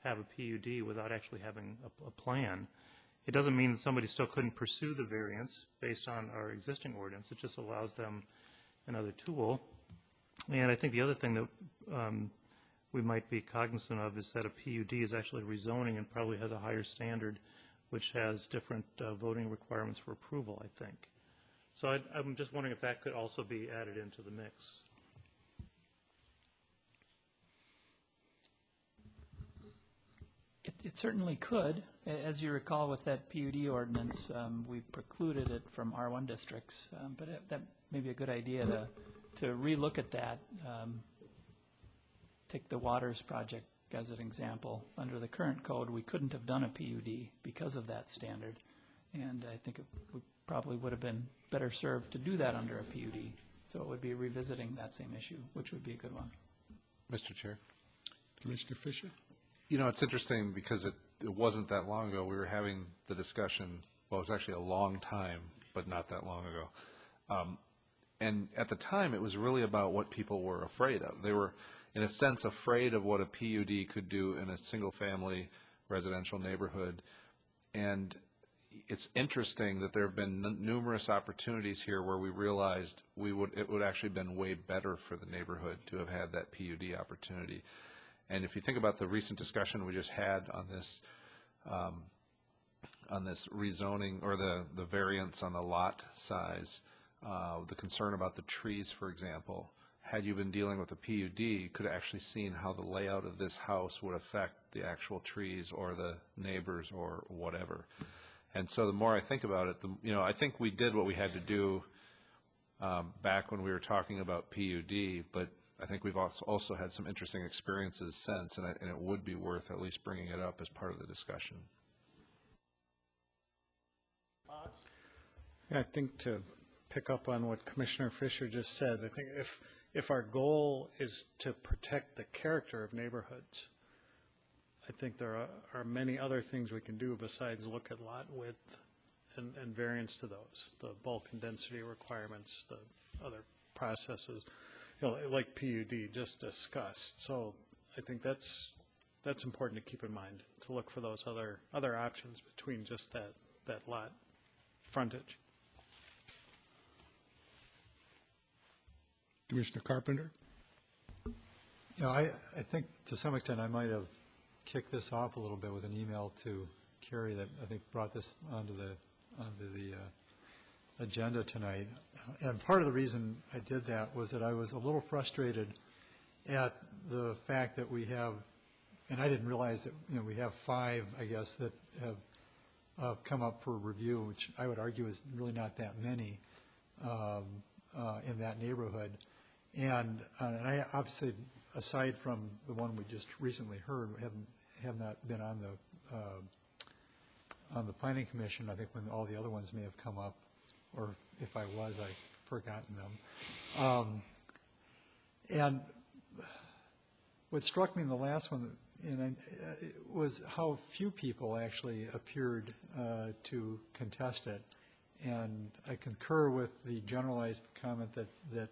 have a PUD without actually having a plan. It doesn't mean that somebody still couldn't pursue the variance based on our existing ordinance. It just allows them another tool. And I think the other thing that we might be cognizant of is that a PUD is actually rezoning and probably has a higher standard, which has different voting requirements for approval, I think. So I'm just wondering if that could also be added into the mix. It certainly could. As you recall, with that PUD ordinance, we precluded it from R1 districts, but that may be a good idea to relook at that. Take the Waters project as an example. Under the current code, we couldn't have done a PUD because of that standard, and I think we probably would have been better served to do that under a PUD. So it would be revisiting that same issue, which would be a good one. Mr. Chair. Commissioner Fisher? It's interesting because it wasn't that long ago we were having the discussion. Well, it was actually a long time, but not that long ago. And at the time, it was really about what people were afraid of. They were, in a sense, afraid of what a PUD could do in a single-family residential neighborhood. And it's interesting that there have been numerous opportunities here where we realized it would actually have been way better for the neighborhood to have had that PUD opportunity. And if you think about the recent discussion we just had on this rezoning or the variance on the lot size, the concern about the trees, for example, had you been dealing with a PUD, you could have actually seen how the layout of this house would affect the actual trees or the neighbors or whatever. And so the more I think about it, I think we did what we had to do back when we were talking about PUD, but I think we've also had some interesting experiences since, and it would be worth at least bringing it up as part of the discussion. I think to pick up on what Commissioner Fisher just said, I think if our goal is to protect the character of neighborhoods, I think there are many other things we can do besides look at lot width and variance to those, the bulk and density requirements, the other processes, like PUD just discussed. So I think that's important to keep in mind, to look for those other options between just that lot frontage. Commissioner Carpenter? I think to some extent I might have kicked this off a little bit with an email to Carrie that I think brought this onto the agenda tonight. And part of the reason I did that was that I was a little frustrated at the fact that we have, and I didn't realize that, we have 5, I guess, that have come up for review, which I would argue is really not that many in that neighborhood. And I obviously, aside from the one we just recently heard, have not been on the Planning Commission. I think when all the other ones may have come up, or if I was, I've forgotten them. And what struck me in the last one was how few people actually appeared to contest it. And I concur with the generalized comment that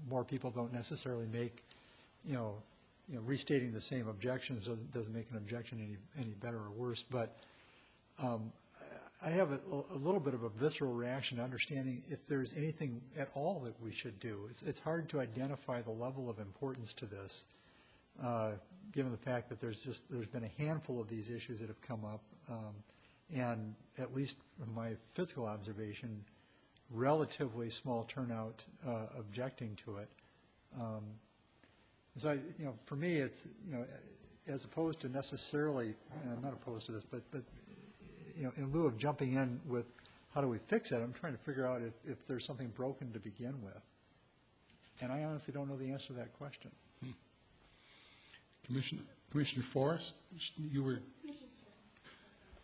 more people don't necessarily make, restating the same objections doesn't make an objection any better or worse. But I have a little bit of a visceral reaction to understanding if there's anything at all that we should do. It's hard to identify the level of importance to this, given the fact that there's been a handful of these issues that have come up, and at least from my physical observation, relatively small turnout objecting to it. So for me, it's as opposed to necessarily, and I'm not opposed to this, but in lieu of jumping in with how do we fix it, I'm trying to figure out if there's something broken to begin with. And I honestly don't know the answer to that question. Commissioner Forrest,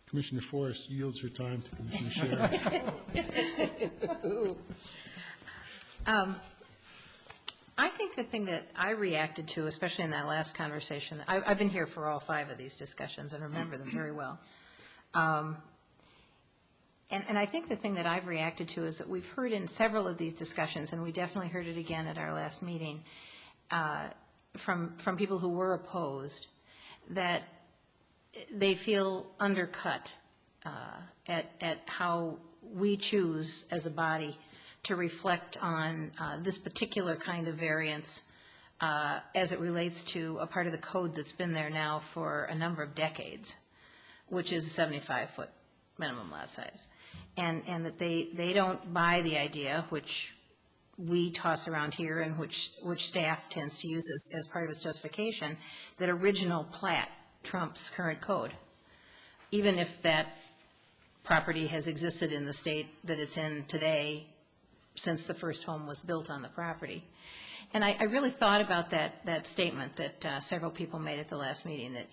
Commissioner Forrest yields her time to Commissioner Scherer. I think the thing that I reacted to, especially in that last conversation, I've been here for all 5 of these discussions and remember them very well. And I think the thing that I've reacted to is that we've heard in several of these discussions, and we definitely heard it again at our last meeting, from people who were opposed, that they feel undercut at how we choose as a body to reflect on this particular kind of variance as it relates to a part of the code that's been there now for a number of decades, which is a 75-foot minimum lot size. And that they don't buy the idea, which we toss around here and which staff tends to use as part of its justification, that original plat trumps current code, even if that property has existed in the state that it's in today since the first home was built on the property. And I really thought about that statement that several people made at the last meeting, that,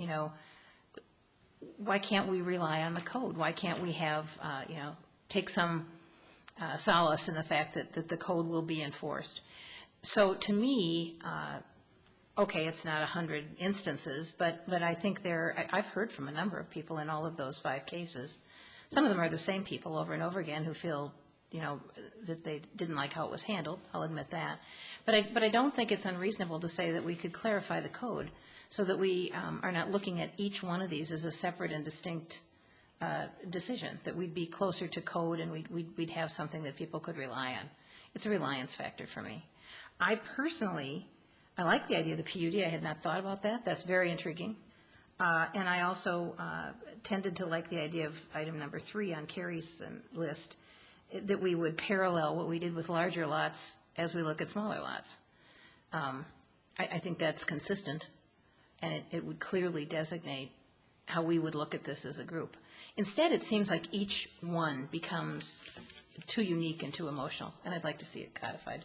why can't we rely on the code? Why can't we have, take some solace in the fact that the code will be enforced? So to me, okay, it's not 100 instances, but I think I've heard from a number of people in all of those 5 cases. Some of them are the same people over and over again who feel, that they didn't like how it was handled. I'll admit that. But I don't think it's unreasonable to say that we could clarify the code so that we are not looking at each one of these as a separate and distinct decision, that we'd be closer to code and we'd have something that people could rely on. It's a reliance factor for me. I like the idea of the PUD. I had not thought about that. That's very intriguing. And I also tended to like the idea of item number 3 on Carrie's list, that we would parallel what we did with larger lots as we look at smaller lots. I think that's consistent, and it would clearly designate how we would look at this as a group. Instead, it seems like each one becomes too unique and too emotional, and I'd like to see it codified.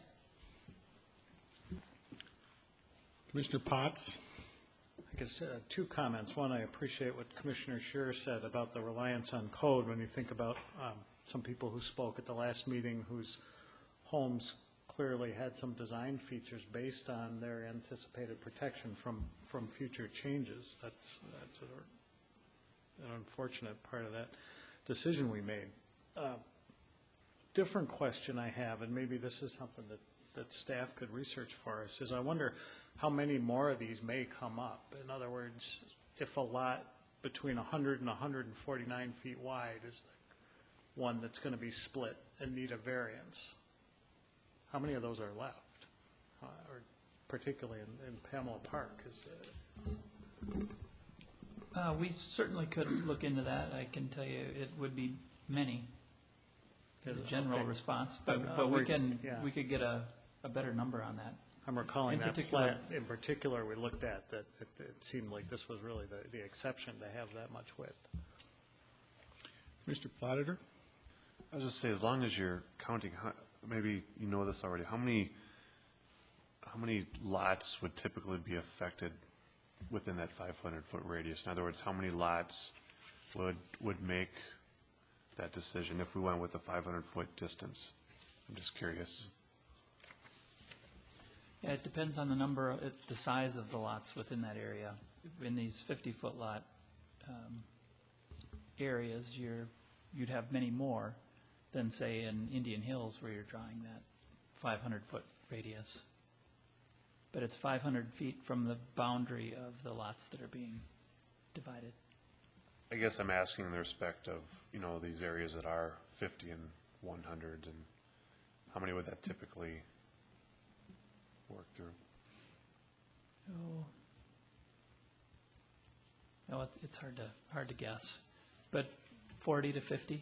Commissioner Potts. I guess 2 comments. One, I appreciate what Commissioner Scherer said about the reliance on code when you think about some people who spoke at the last meeting whose homes clearly had some design features based on their anticipated protection from future changes. That's an unfortunate part of that decision we made. Different question I have, and maybe this is something that staff could research for us, is I wonder how many more of these may come up. In other words, if a lot between 100 and 149 feet wide is one that's going to be split and need a variance, how many of those are left? Or particularly in Pamela Park? We certainly could look into that. I can tell you it would be many. as a general Okay. response, But, but we yeah. could get a better number on that. I'm recalling In that particular- plat in particular we looked at, that it seemed like this was really the exception to have that much width. Mr. Platter? I was just say, as long as you're counting, maybe you know this already, how many lots would typically be affected within that 500-foot radius? In other words, how many lots would make that decision if we went with a 500-foot distance? I'm just curious. Yeah, it depends on the size of the lots within that area. In these 50-foot lot areas, you'd have many more than, say, in Indian Hills where you're drawing that 500-foot radius. But it's 500 feet from the boundary of the lots that are being divided. I guess I'm asking in the respect of, these areas that are 50 and 100, and how many would that typically work through? It's hard to guess, but 40 to 50,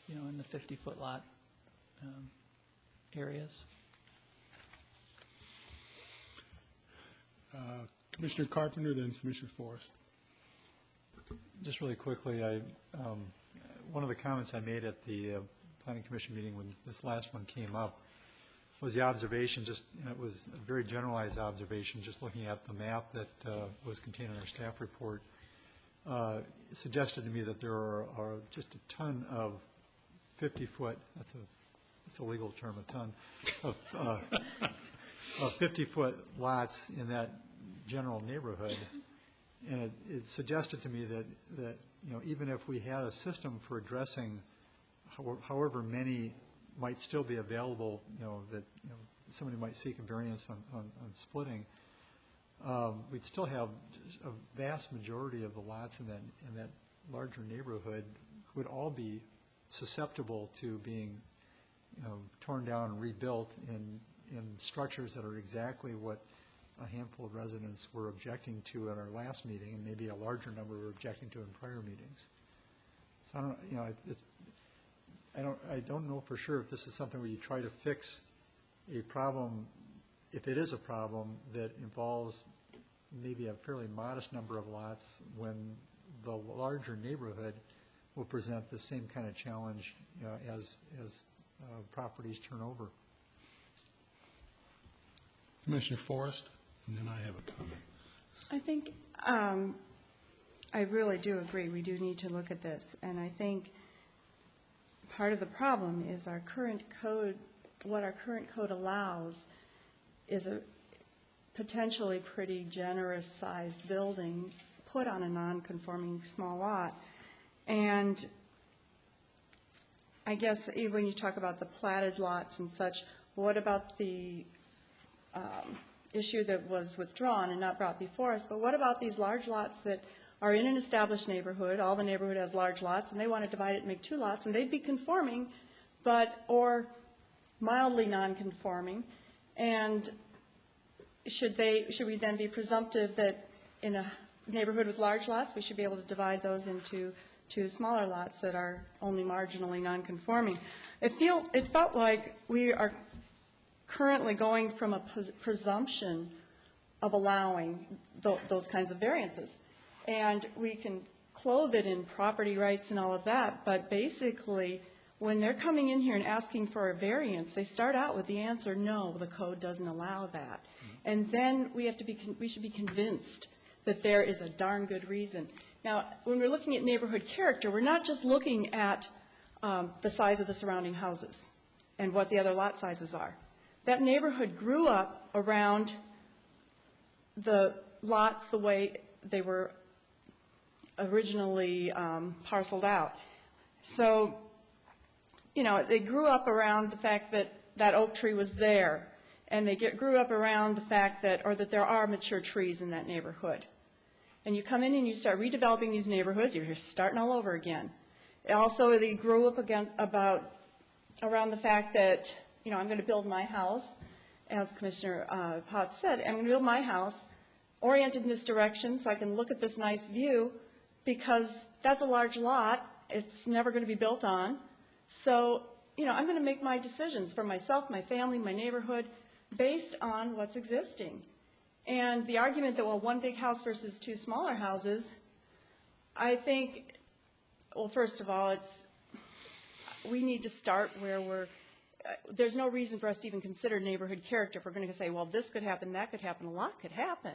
in the 50-foot lot areas. Commissioner Carpenter, then Commissioner Forrest. Just really quickly, one of the comments I made at the Planning Commission meeting when this last one came up was the observation, and it was a very generalized observation, just looking at the map that was contained in our staff report, suggested to me that there are just a ton of 50-foot, that's a legal term, a ton, of 50-foot lots in that general neighborhood. And it suggested to me that even if we had a system for addressing however many might still be available, that somebody might seek a variance on splitting, we'd still have a vast majority of the lots in that larger neighborhood would all be susceptible to being torn down and rebuilt in structures that are exactly what a handful of residents were objecting to at our last meeting, and maybe a larger number were objecting to in prior meetings. So I don't know for sure if this is something where you try to fix a problem, if it is a problem that involves maybe a fairly modest number of lots, when the larger neighborhood will present the same kind of challenge as properties turn over. Commissioner Forrest, and then I have a comment. I think I really do agree. We do need to look at this. And I think part of the problem is our current code, what our current code allows is a potentially pretty generous sized building put on a non-conforming small lot. And I guess when you talk about the platted lots and such, what about the issue that was withdrawn and not brought before us, but what about these large lots that are in an established neighborhood, all the neighborhood has large lots, and they want to divide it and make two lots, and they'd be conforming, or mildly non-conforming, and should we then be presumptive that in a neighborhood with large lots, we should be able to divide those into two smaller lots that are only marginally non-conforming? It felt like we are currently going from a presumption of allowing those kinds of variances. And we can clothe it in property rights and all of that, but basically, when they're coming in here and asking for a variance, they start out with the answer, no, the code doesn't allow that. And then we should be convinced that there is a darn good reason. Now, when we're looking at neighborhood character, we're not just looking at the size of the surrounding houses and what the other lot sizes are. That neighborhood grew up around the lots the way they were originally parceled out. So, they grew up around the fact that that oak tree was there, and they grew up around the fact that there are mature trees in that neighborhood. And you come in and you start redeveloping these neighborhoods, you're starting all over again. Also, they grew up around the fact that, I'm going to build my house, as Commissioner Potts said, I'm going to build my house oriented in this direction so I can look at this nice view, because that's a large lot, it's never going to be built on. So I'm going to make my decisions for myself, my family, my neighborhood, based on what's existing. And the argument that, well, one big house versus two smaller houses, I think, well, first of all, we need to start where there's no reason for us to even consider neighborhood character if we're going to say, well, this could happen, that could happen, a lot could happen.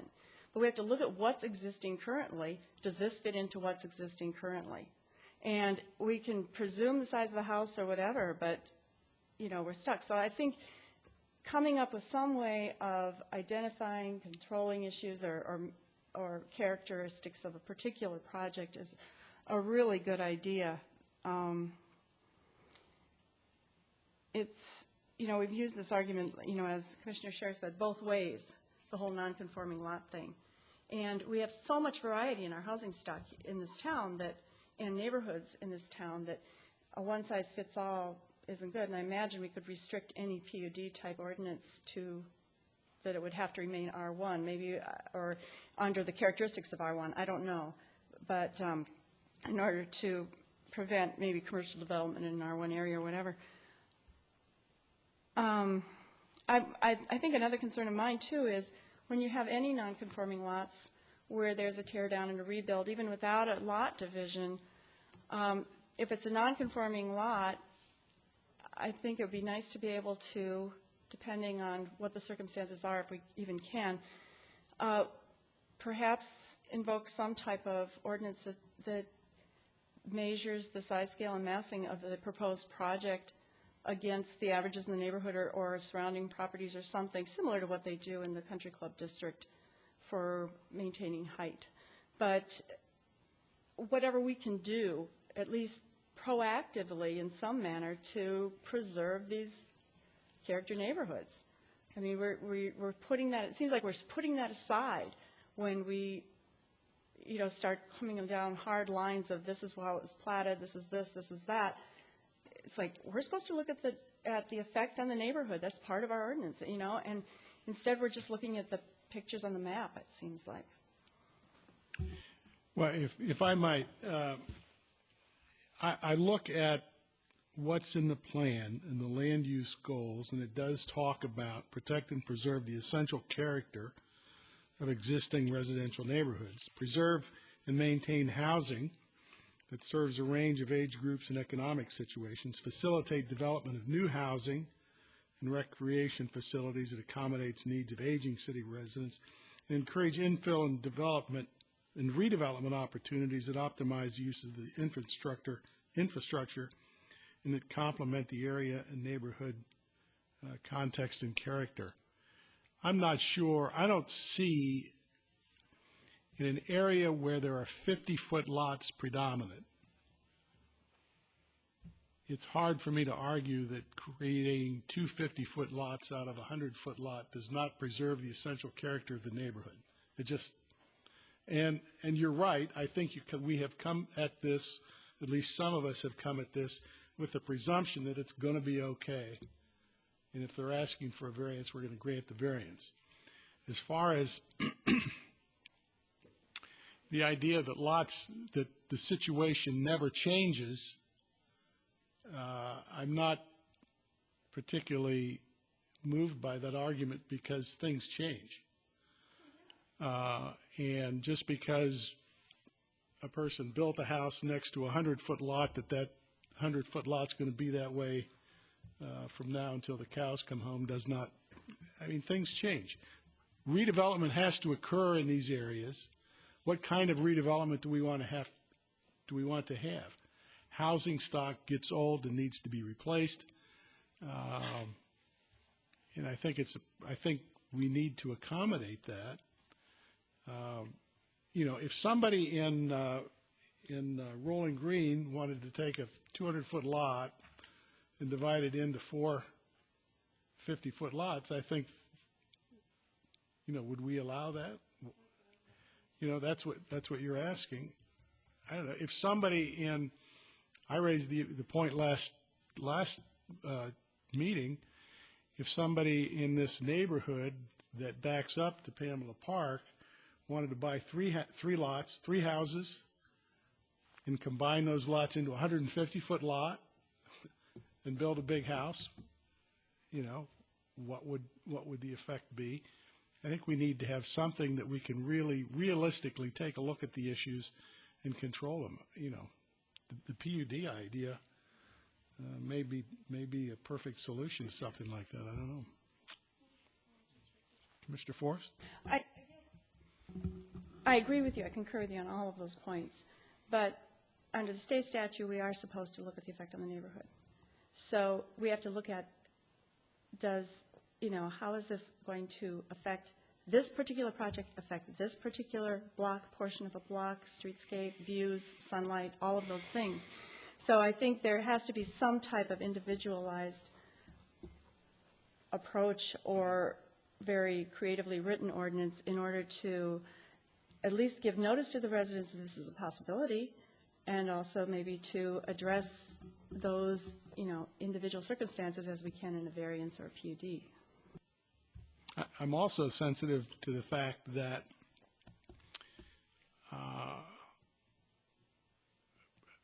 But we have to look at what's existing currently. Does this fit into what's existing currently? And we can presume the size of the house or whatever, but, we're stuck. So I think coming up with some way of identifying, controlling issues or characteristics of a particular project is a really good idea. We've used this argument, as Commissioner Scher said, both ways, the whole non-conforming lot thing. And we have so much variety in our housing stock in this town and neighborhoods in this town that a one-size-fits-all isn't good. And I imagine we could restrict any PUD-type ordinance that it would have to remain R1, maybe, or under the characteristics of R1. I don't know. But in order to prevent maybe commercial development in an R1 area or whatever. I think another concern of mine, too, is when you have any non-conforming lots where there's a tear down and a rebuild, even without a lot division, if it's a non-conforming lot, I think it would be nice to be able to, depending on what the circumstances are, if we even can, perhaps invoke some type of ordinance that measures the size, scale, and massing of the proposed project against the averages in the neighborhood or surrounding properties or something similar to what they do in the country club district for maintaining height. But whatever we can do, at least proactively in some manner, to preserve these character neighborhoods. I mean, we're putting that, it seems like we're putting that aside when we, start coming down hard lines of this is how it was platted, this is that. It's like we're supposed to look at the effect on the neighborhood. That's part of our ordinance, and instead we're just looking at the pictures on the map, it seems like. Well, if I might, I look at what's in the plan and the land use goals, and it does talk about protect and preserve the essential character of existing residential neighborhoods, preserve and maintain housing that serves a range of age groups and economic situations, facilitate development of new housing and recreation facilities that accommodates needs of aging city residents, and encourage infill and development and redevelopment opportunities that optimize the use of the infrastructure and that complement the area and neighborhood context and character. I'm not sure, I don't see in an area where there are 50-foot lots predominant, it's hard for me to argue that creating two 50-foot lots out of a 100-foot lot does not preserve the essential character of the neighborhood. It just, and you're right, I think we have come at this, at least some of us have come at this, with the presumption that it's going to be okay. And if they're asking for a variance, we're going to grant the variance. As far as the idea that that the situation never changes, I'm not particularly moved by that argument because things change. And just because a person built a house next to a 100-foot lot, that 100-foot lot's going to be that way from now until the cows come home does not, I mean, things change. Redevelopment has to occur in these areas. What kind of redevelopment do we want to have? Housing stock gets old and needs to be replaced. And I think we need to accommodate that. If somebody in Rolling Green wanted to take a 200-foot lot and divide it into 4 50-foot lots, I think, would we allow that? That's what you're asking. I don't know. If somebody I raised the point last meeting, if somebody in this neighborhood that backs up to Pamela Park wanted to buy three lots, 3 houses, and combine those lots into a 150-foot lot, and build a big house, you know, what would the effect be? I think we need to have something that we can really realistically take a look at the issues and control them. You know, the PUD idea may be a perfect solution to something like that. I don't know. Commissioner Forrest? I agree with you. I concur with you on all of those points. But under the state statute, we are supposed to look at the effect on the neighborhood. So we have to look at, how is this going to affect this particular project, affect this particular block, portion of a block, streetscape, views, sunlight, all of those things. So I think there has to be some type of individualized approach or very creatively written ordinance in order to at least give notice to the residents that this is a possibility, and also maybe to address those, individual circumstances as we can in a variance or a PUD. I'm also sensitive to the fact that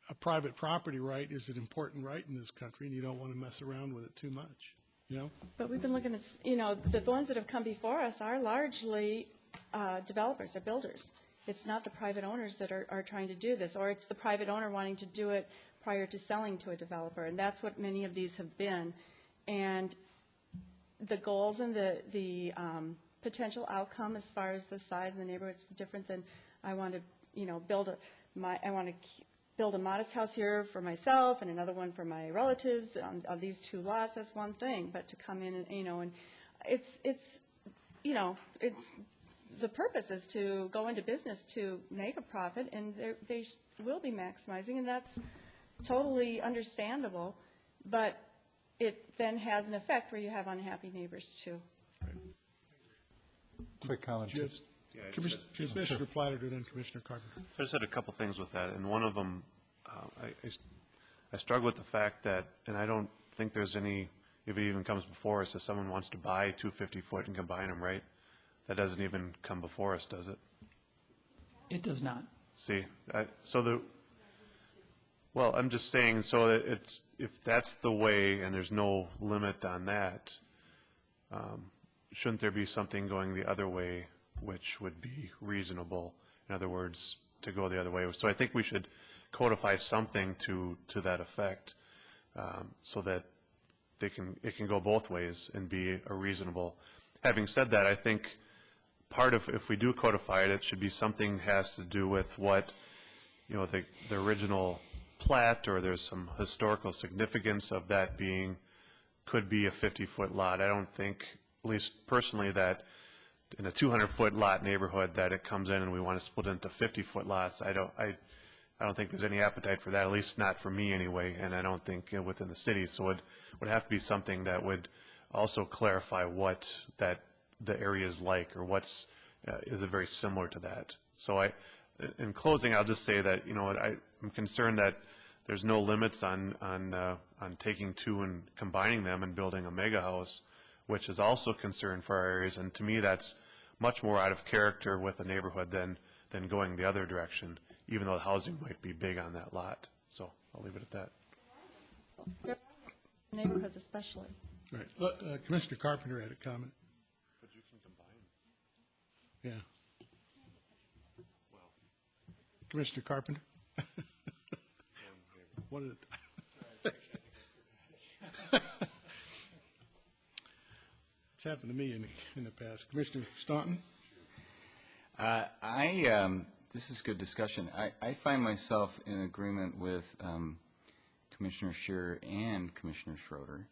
a private property right is an important right in this country, and you don't want to mess around with it too much, But we've been looking at, the ones that have come before us are largely developers, they're builders. It's not the private owners that are trying to do this, or it's the private owner wanting to do it prior to selling to a developer, and that's what many of these have been. And the goals and the potential outcome as far as the size of the neighborhood is different than I want to, build a modest house here for myself and another one for my relatives on these two lots. That's one thing, but to come in and and it's the purpose is to go into business to make a profit, and they will be maximizing, and that's totally understandable, but it then has an effect where you have unhappy neighbors too. Quick comment. Commissioner Platter, and then Commissioner Carpenter. I just had a couple things with that, and one of them, I struggle with the fact that, and I don't think there's any, if it even comes before us, if someone wants to buy 250-foot and combine them, right? That doesn't even come before us, does it? It does not. See, well, I'm just saying, so that if that's the way and there's no limit on that, shouldn't there be something going the other way which would be reasonable? In other words, to go the other way. So I think we should codify something to that effect, so that it can go both ways and be a reasonable. Having said that, I think part of, if we do codify it, it should be something has to do with what, the original plat, or there's some historical significance of that being, could be a 50-foot lot. I don't think, at least personally, that in a 200-foot lot neighborhood that it comes in and we want to split it into 50-foot lots. I don't think there's any appetite for that, at least not for me anyway, and I don't think within the city. So it would have to be something that would also clarify what the area is like, or is it very similar to that. So in closing, I'll just say that I'm concerned that there's no limits on taking two and combining them and building a mega house, which is also a concern for our areas. And to me, that's much more out of character with a neighborhood than going the other direction, even though the housing might be big on that lot. So I'll leave it at that. Neighborhoods especially. Right. Commissioner Carpenter had a comment. But you can combine. Yeah. Commissioner Carpenter? What is it? It's happened to me in the past. Commissioner Staunton? This is good discussion. I find myself in agreement with Commissioner Scheer and Commissioner Schroeder.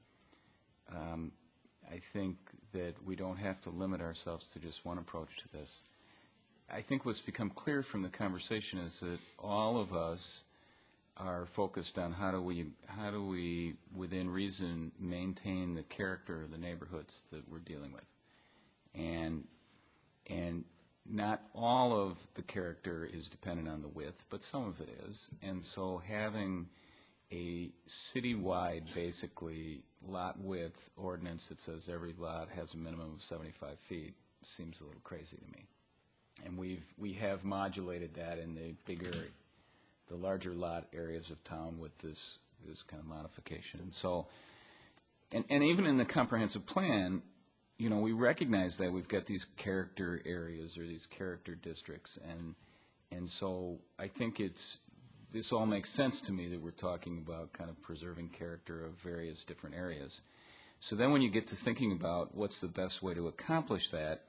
I think that we don't have to limit ourselves to just one approach to this. I think what's become clear from the conversation is that all of us are focused on how do we within reason maintain the character of the neighborhoods that we're dealing with, and not all of the character is dependent on the width, but some of it is. And so having a citywide, basically, lot width ordinance that says every lot has a minimum of 75 feet seems a little crazy to me. And we have modulated that in the larger lot areas of town with this this kind of modification. And so, and even in the comprehensive plan, you know, we recognize that we've got these character areas or these character districts, and so I think this all makes sense to me that we're talking about kind of preserving character of various different areas. So then when you get to thinking about what's the best way to accomplish that,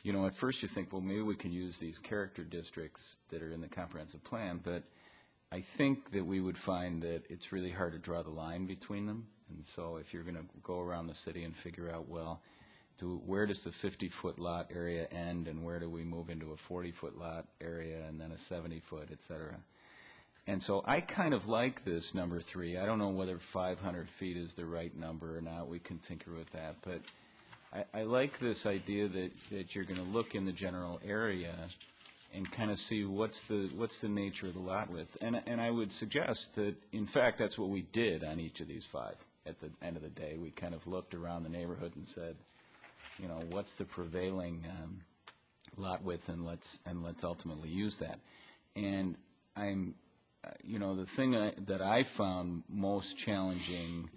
you know, at first you think, well, maybe we can use these character districts that are in the comprehensive plan, but I think that we would find that it's really hard to draw the line between them. And so if you're going to go around the city and figure out, well, where does the 50-foot lot area end, and where do we move into a 40-foot lot area and then a 70-foot, et cetera. And so I kind of like this number 3. I don't know whether 500 feet is the right number or not. We can tinker with that. But I like this idea that you're going to look in the general area and kind of see what's the nature of the lot width. And I would suggest that, in fact, that's what we did on each of these 5. At the end of the day, we kind of looked around the neighborhood and said, you know, what's the prevailing lot width, and let's ultimately use that. And you know, the thing that I found most challenging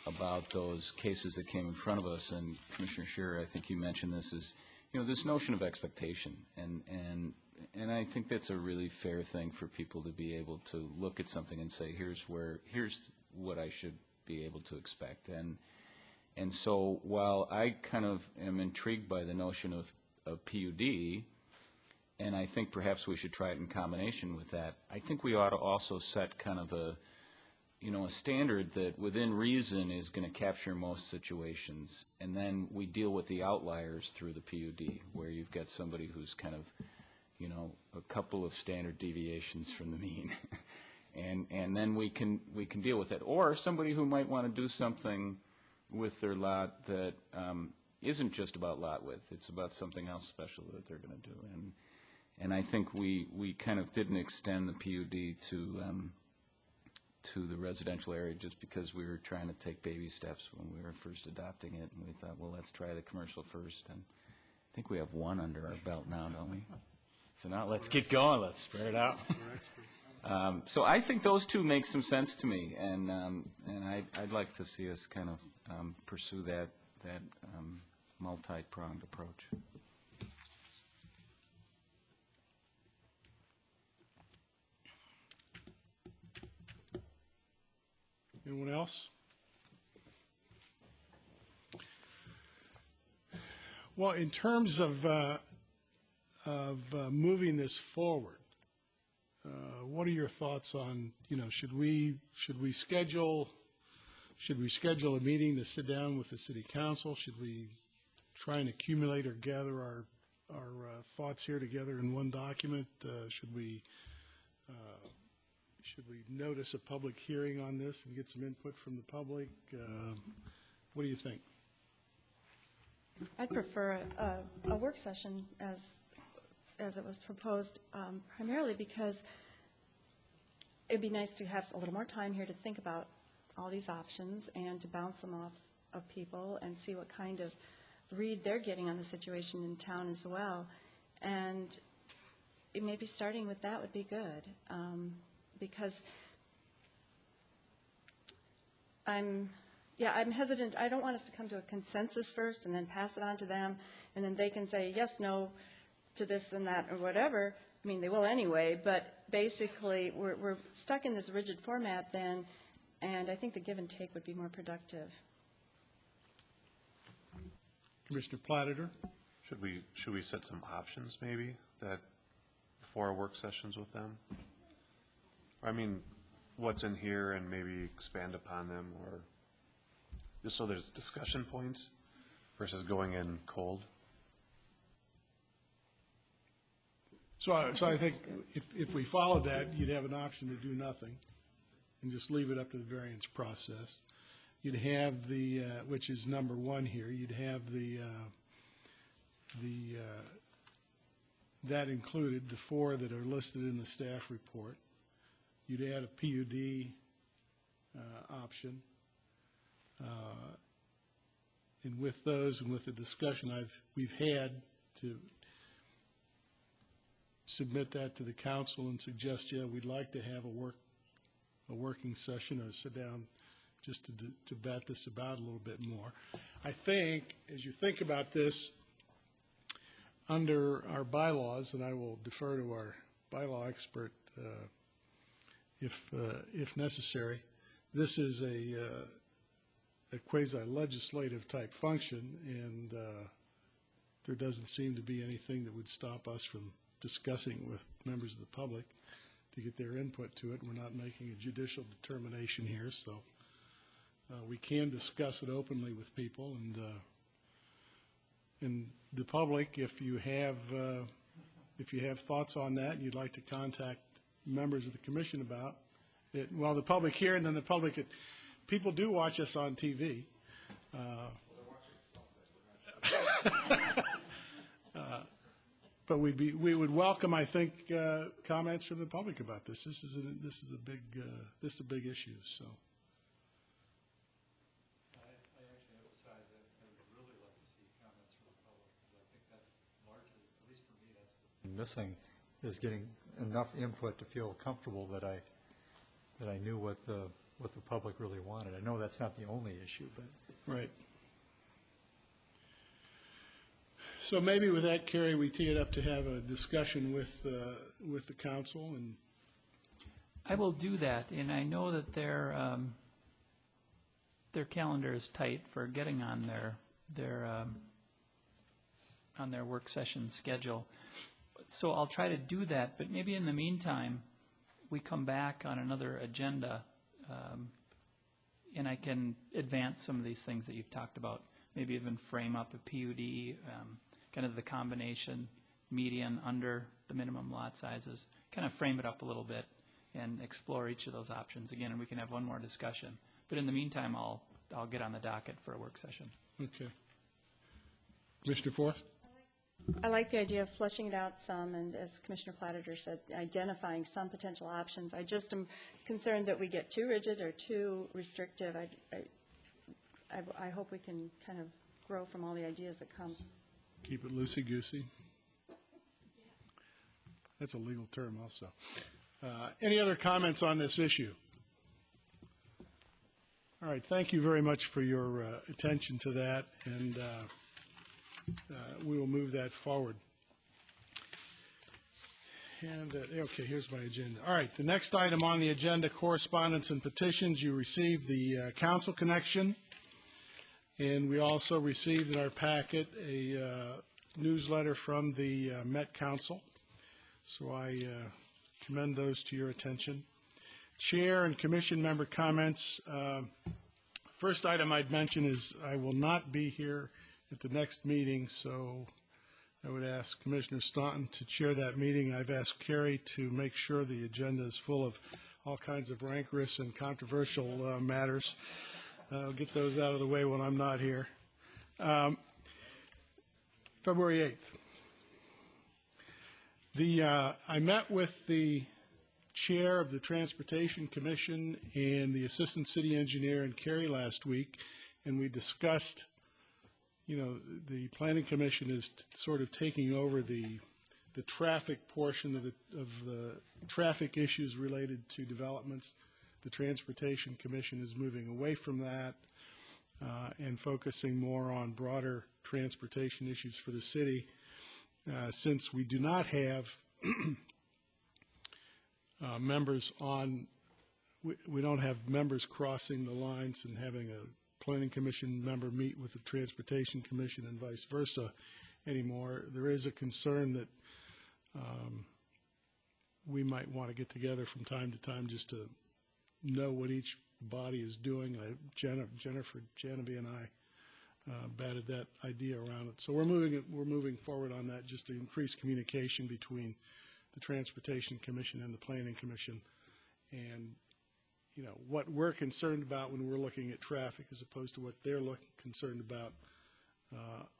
about those cases that came in front of us, and Commissioner Scherer, I think you mentioned this, is, you know, this notion of expectation. And I think that's a really fair thing for people to be able to look at something and say, here's what I should be able to expect. And so while I kind of am intrigued by the notion of PUD, and I think perhaps we should try it in combination with that, I think we ought to also set kind of a standard that within reason is going to capture most situations, and then we deal with the outliers through the PUD, where you've got somebody who's kind of, you know, a couple of standard deviations from the mean. and then we can deal with it. Or somebody who might want to do something with their lot that isn't just about lot width, it's about something else special that they're going to do. And I think we kind of didn't extend the PUD to the residential area just because we were trying to take baby steps when we were first adopting it, and we thought, well, let's try the commercial first. And I think we have one under our belt now, don't we? So now let's get going. Let's spread it out. So I think those two make some sense to me, and I'd like to see us kind of pursue that multi-pronged approach. Anyone else? Well, in terms of moving this forward, what are your thoughts on, you know, should we schedule a meeting to sit down with the city council? Should we try and accumulate or gather our thoughts here together in one document? Should we notice a public hearing on this and get some input from the public? What do you think? I'd prefer a work session as it was proposed, primarily because it'd be nice to have a little more time here to think about all these options and to bounce them off of people and see what kind of read they're getting on the situation in town as well. And maybe starting with that would be good, because I'm hesitant. I don't want us to come to a consensus first and then pass it on to them, and then they can say yes, no to this and that or whatever. I mean, they will anyway, but basically we're stuck in this rigid format then, and I think the give and take would be more productive. Commissioner Platter? Should we set some options maybe that before our work sessions with them? I mean, what's in here and maybe expand upon them, or just so there's discussion points versus going in cold? So I think if we followed that, you'd have an option to do nothing and just leave it up to the variance process. You'd have the, which is number 1 here, you'd have that included, the 4 that are listed in the staff report. You'd add a PUD option. And with those and with the discussion we've had to submit that to the council and suggest, yeah, we'd like to have a work a working session, or sit down just to bat this about a little bit more. I think, as you think about this, under our bylaws, and I will defer to our bylaw expert if necessary, this is a quasi-legislative type function, and there doesn't seem to be anything that would stop us from discussing with members of the public to get their input to it. We're not making a judicial determination here, so we can discuss it openly with people, and the public, if you have thoughts on that and you'd like to contact members of the commission about it, well, the public here and then the public, people do watch us on TV. But we would welcome, I think, comments from the public about this. This is a big issue. So. I actually emphasize that I would really like to see comments from the public, because I think that's largely, at least for me, that's what's been missing, is getting enough input to feel comfortable that I knew what the public really wanted. I know that's not the only issue, but Right. So maybe with that, Carrie, we tee it up to have a discussion with the council, and I will do that, and I know that their calendar is tight for getting on their work session schedule. So I'll try to do that, but maybe in the meantime, we come back on another agenda, and I can advance some of these things that you've talked about, maybe even frame up a PUD, kind of the combination median under the minimum lot sizes, kind of frame it up a little bit and explore each of those options again, and we can have one more discussion. But in the meantime, I'll get on the docket for a work session. okay. Commissioner Forth? I like the idea of fleshing it out some, and as Commissioner Platter said, identifying some potential options. I just am concerned that we get too rigid or too restrictive. I hope we can kind of grow from all the ideas that come. Keep it loosey-goosey. That's a legal term also. Any other comments on this issue? All right, thank you very much for your attention to that, and we will move that forward. And, okay, here's my agenda. All right, the next item on the agenda, correspondence and petitions. You received the council connection, and we also received in our packet a newsletter from the Met Council. So I commend those to your attention. Chair and commission member comments. First item I'd mention is I will not be here at the next meeting, so I would ask Commissioner Staunton to chair that meeting. I've asked Carrie to make sure the agenda is full of all kinds of rancorous and controversial matters. I'll get those out of the way when I'm not here. February 8th. I met with the chair of the Transportation Commission and the assistant city engineer and Carrie last week, and we discussed, the Planning Commission is sort of taking over the traffic portion of the traffic issues related to developments. The Transportation Commission is moving away from that and focusing more on broader transportation issues for the city. Since we do not have members we don't have members crossing the lines and having a Planning Commission member meet with the Transportation Commission and vice versa anymore. There is a concern that we might want to get together from time to time just to know what each body is doing. Jennifer Janeby and I batted that idea around it. So we're moving forward on that just to increase communication between the Transportation Commission and the Planning Commission, and what we're concerned about when we're looking at traffic as opposed to what they're concerned about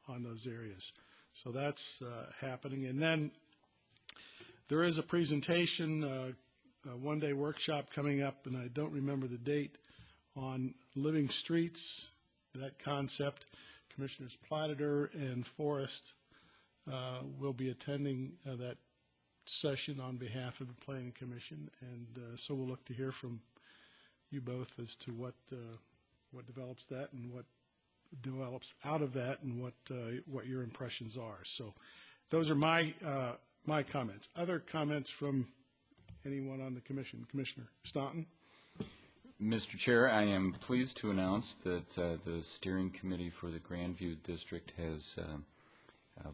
on those areas. So that's happening. And then there is a presentation, a one-day workshop coming up, and I don't remember the date, on living streets, that concept. Commissioners Platter and Forrest will be attending that session on behalf of the Planning Commission, and so we'll look to hear from you both as to what develops that and what develops out of that and what your impressions are. So those are my comments. Other comments from anyone on the commission? Commissioner Staunton? Mr. Chair, I am pleased to announce that the steering committee for the Grandview District has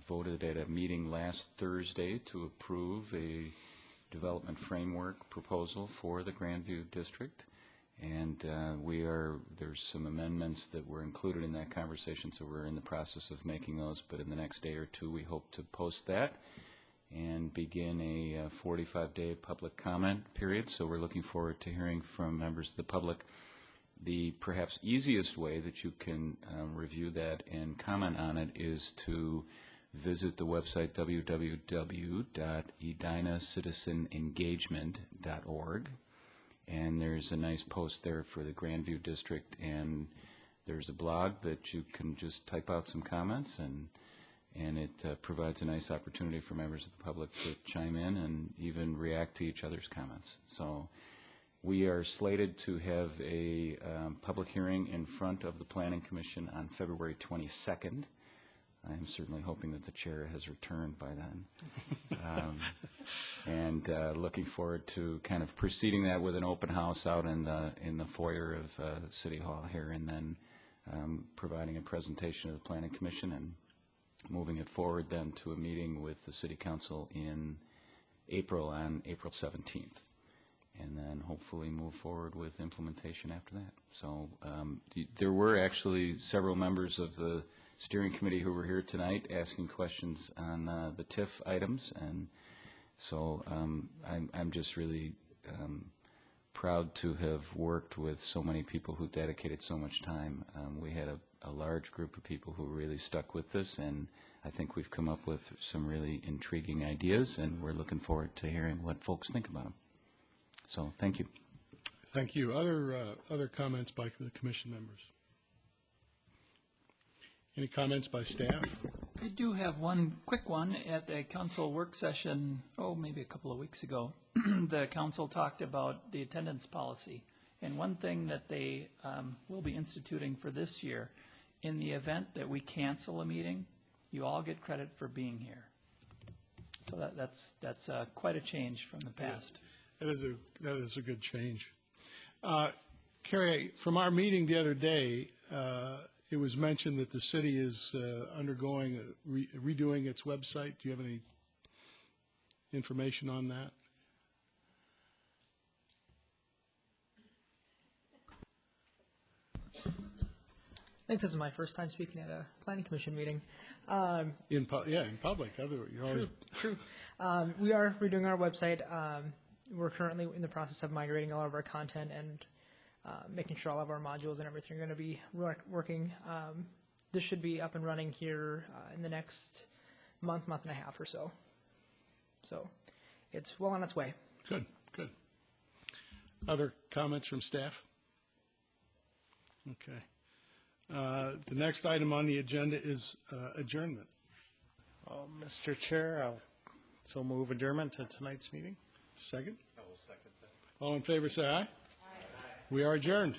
voted at a meeting last Thursday to approve a development framework proposal for the Grandview District. And there's some amendments that were included in that conversation, so we're in the process of making those. But in the next day or two, we hope to post that and begin a 45-day public comment period. So we're looking forward to hearing from members of the public. The perhaps easiest way that you can review that and comment on it is to visit the website www.edinacitizenengagement.org. And there's a nice post there for the Grandview District, and there's a blog that you can just type out some comments, and it provides a nice opportunity for members of the public to chime in and even react to each other's comments. So we are slated to have a public hearing in front of the Planning Commission on February 22nd. I am certainly hoping that the chair has returned by then. And looking forward to kind of preceding that with an open house out in the foyer of City Hall here, and then providing a presentation to the Planning Commission and moving it forward then to a meeting with the City Council in April, on April 17th. And then hopefully move forward with implementation after that. So there were actually several members of the steering committee who were here tonight asking questions on the TIF items, and so I'm just really proud to have worked with so many people who dedicated so much time. We had a large group of people who really stuck with this, and I think we've come up with some really intriguing ideas, and we're looking forward to hearing what folks think about them. So thank you. Thank you. Other comments by the commission members? Any comments by staff? I do have one quick one. At the council work session, maybe a couple of weeks ago, the council talked about the attendance policy. And one thing that they will be instituting for this year, in the event that we cancel a meeting, you all get credit for being here. So that's quite a change from the past. That is a good change. Carrie, from our meeting the other day, it was mentioned that the city is undergoing redoing its website. Do you have any information on that? I think this is my first time speaking at a planning commission meeting. In public. You're always True. We are redoing our website. We're currently in the process of migrating a lot of our content and making sure all of our modules and everything are going to be working. This should be up and running here in the next month and a half or so. So it's well on its way. Good. Other comments from staff? Okay. The next item on the agenda is adjournment. Mr. Chair, I'll so move adjournment to tonight's meeting. Second? I will second that. All in favor, say aye. Aye. We are adjourned.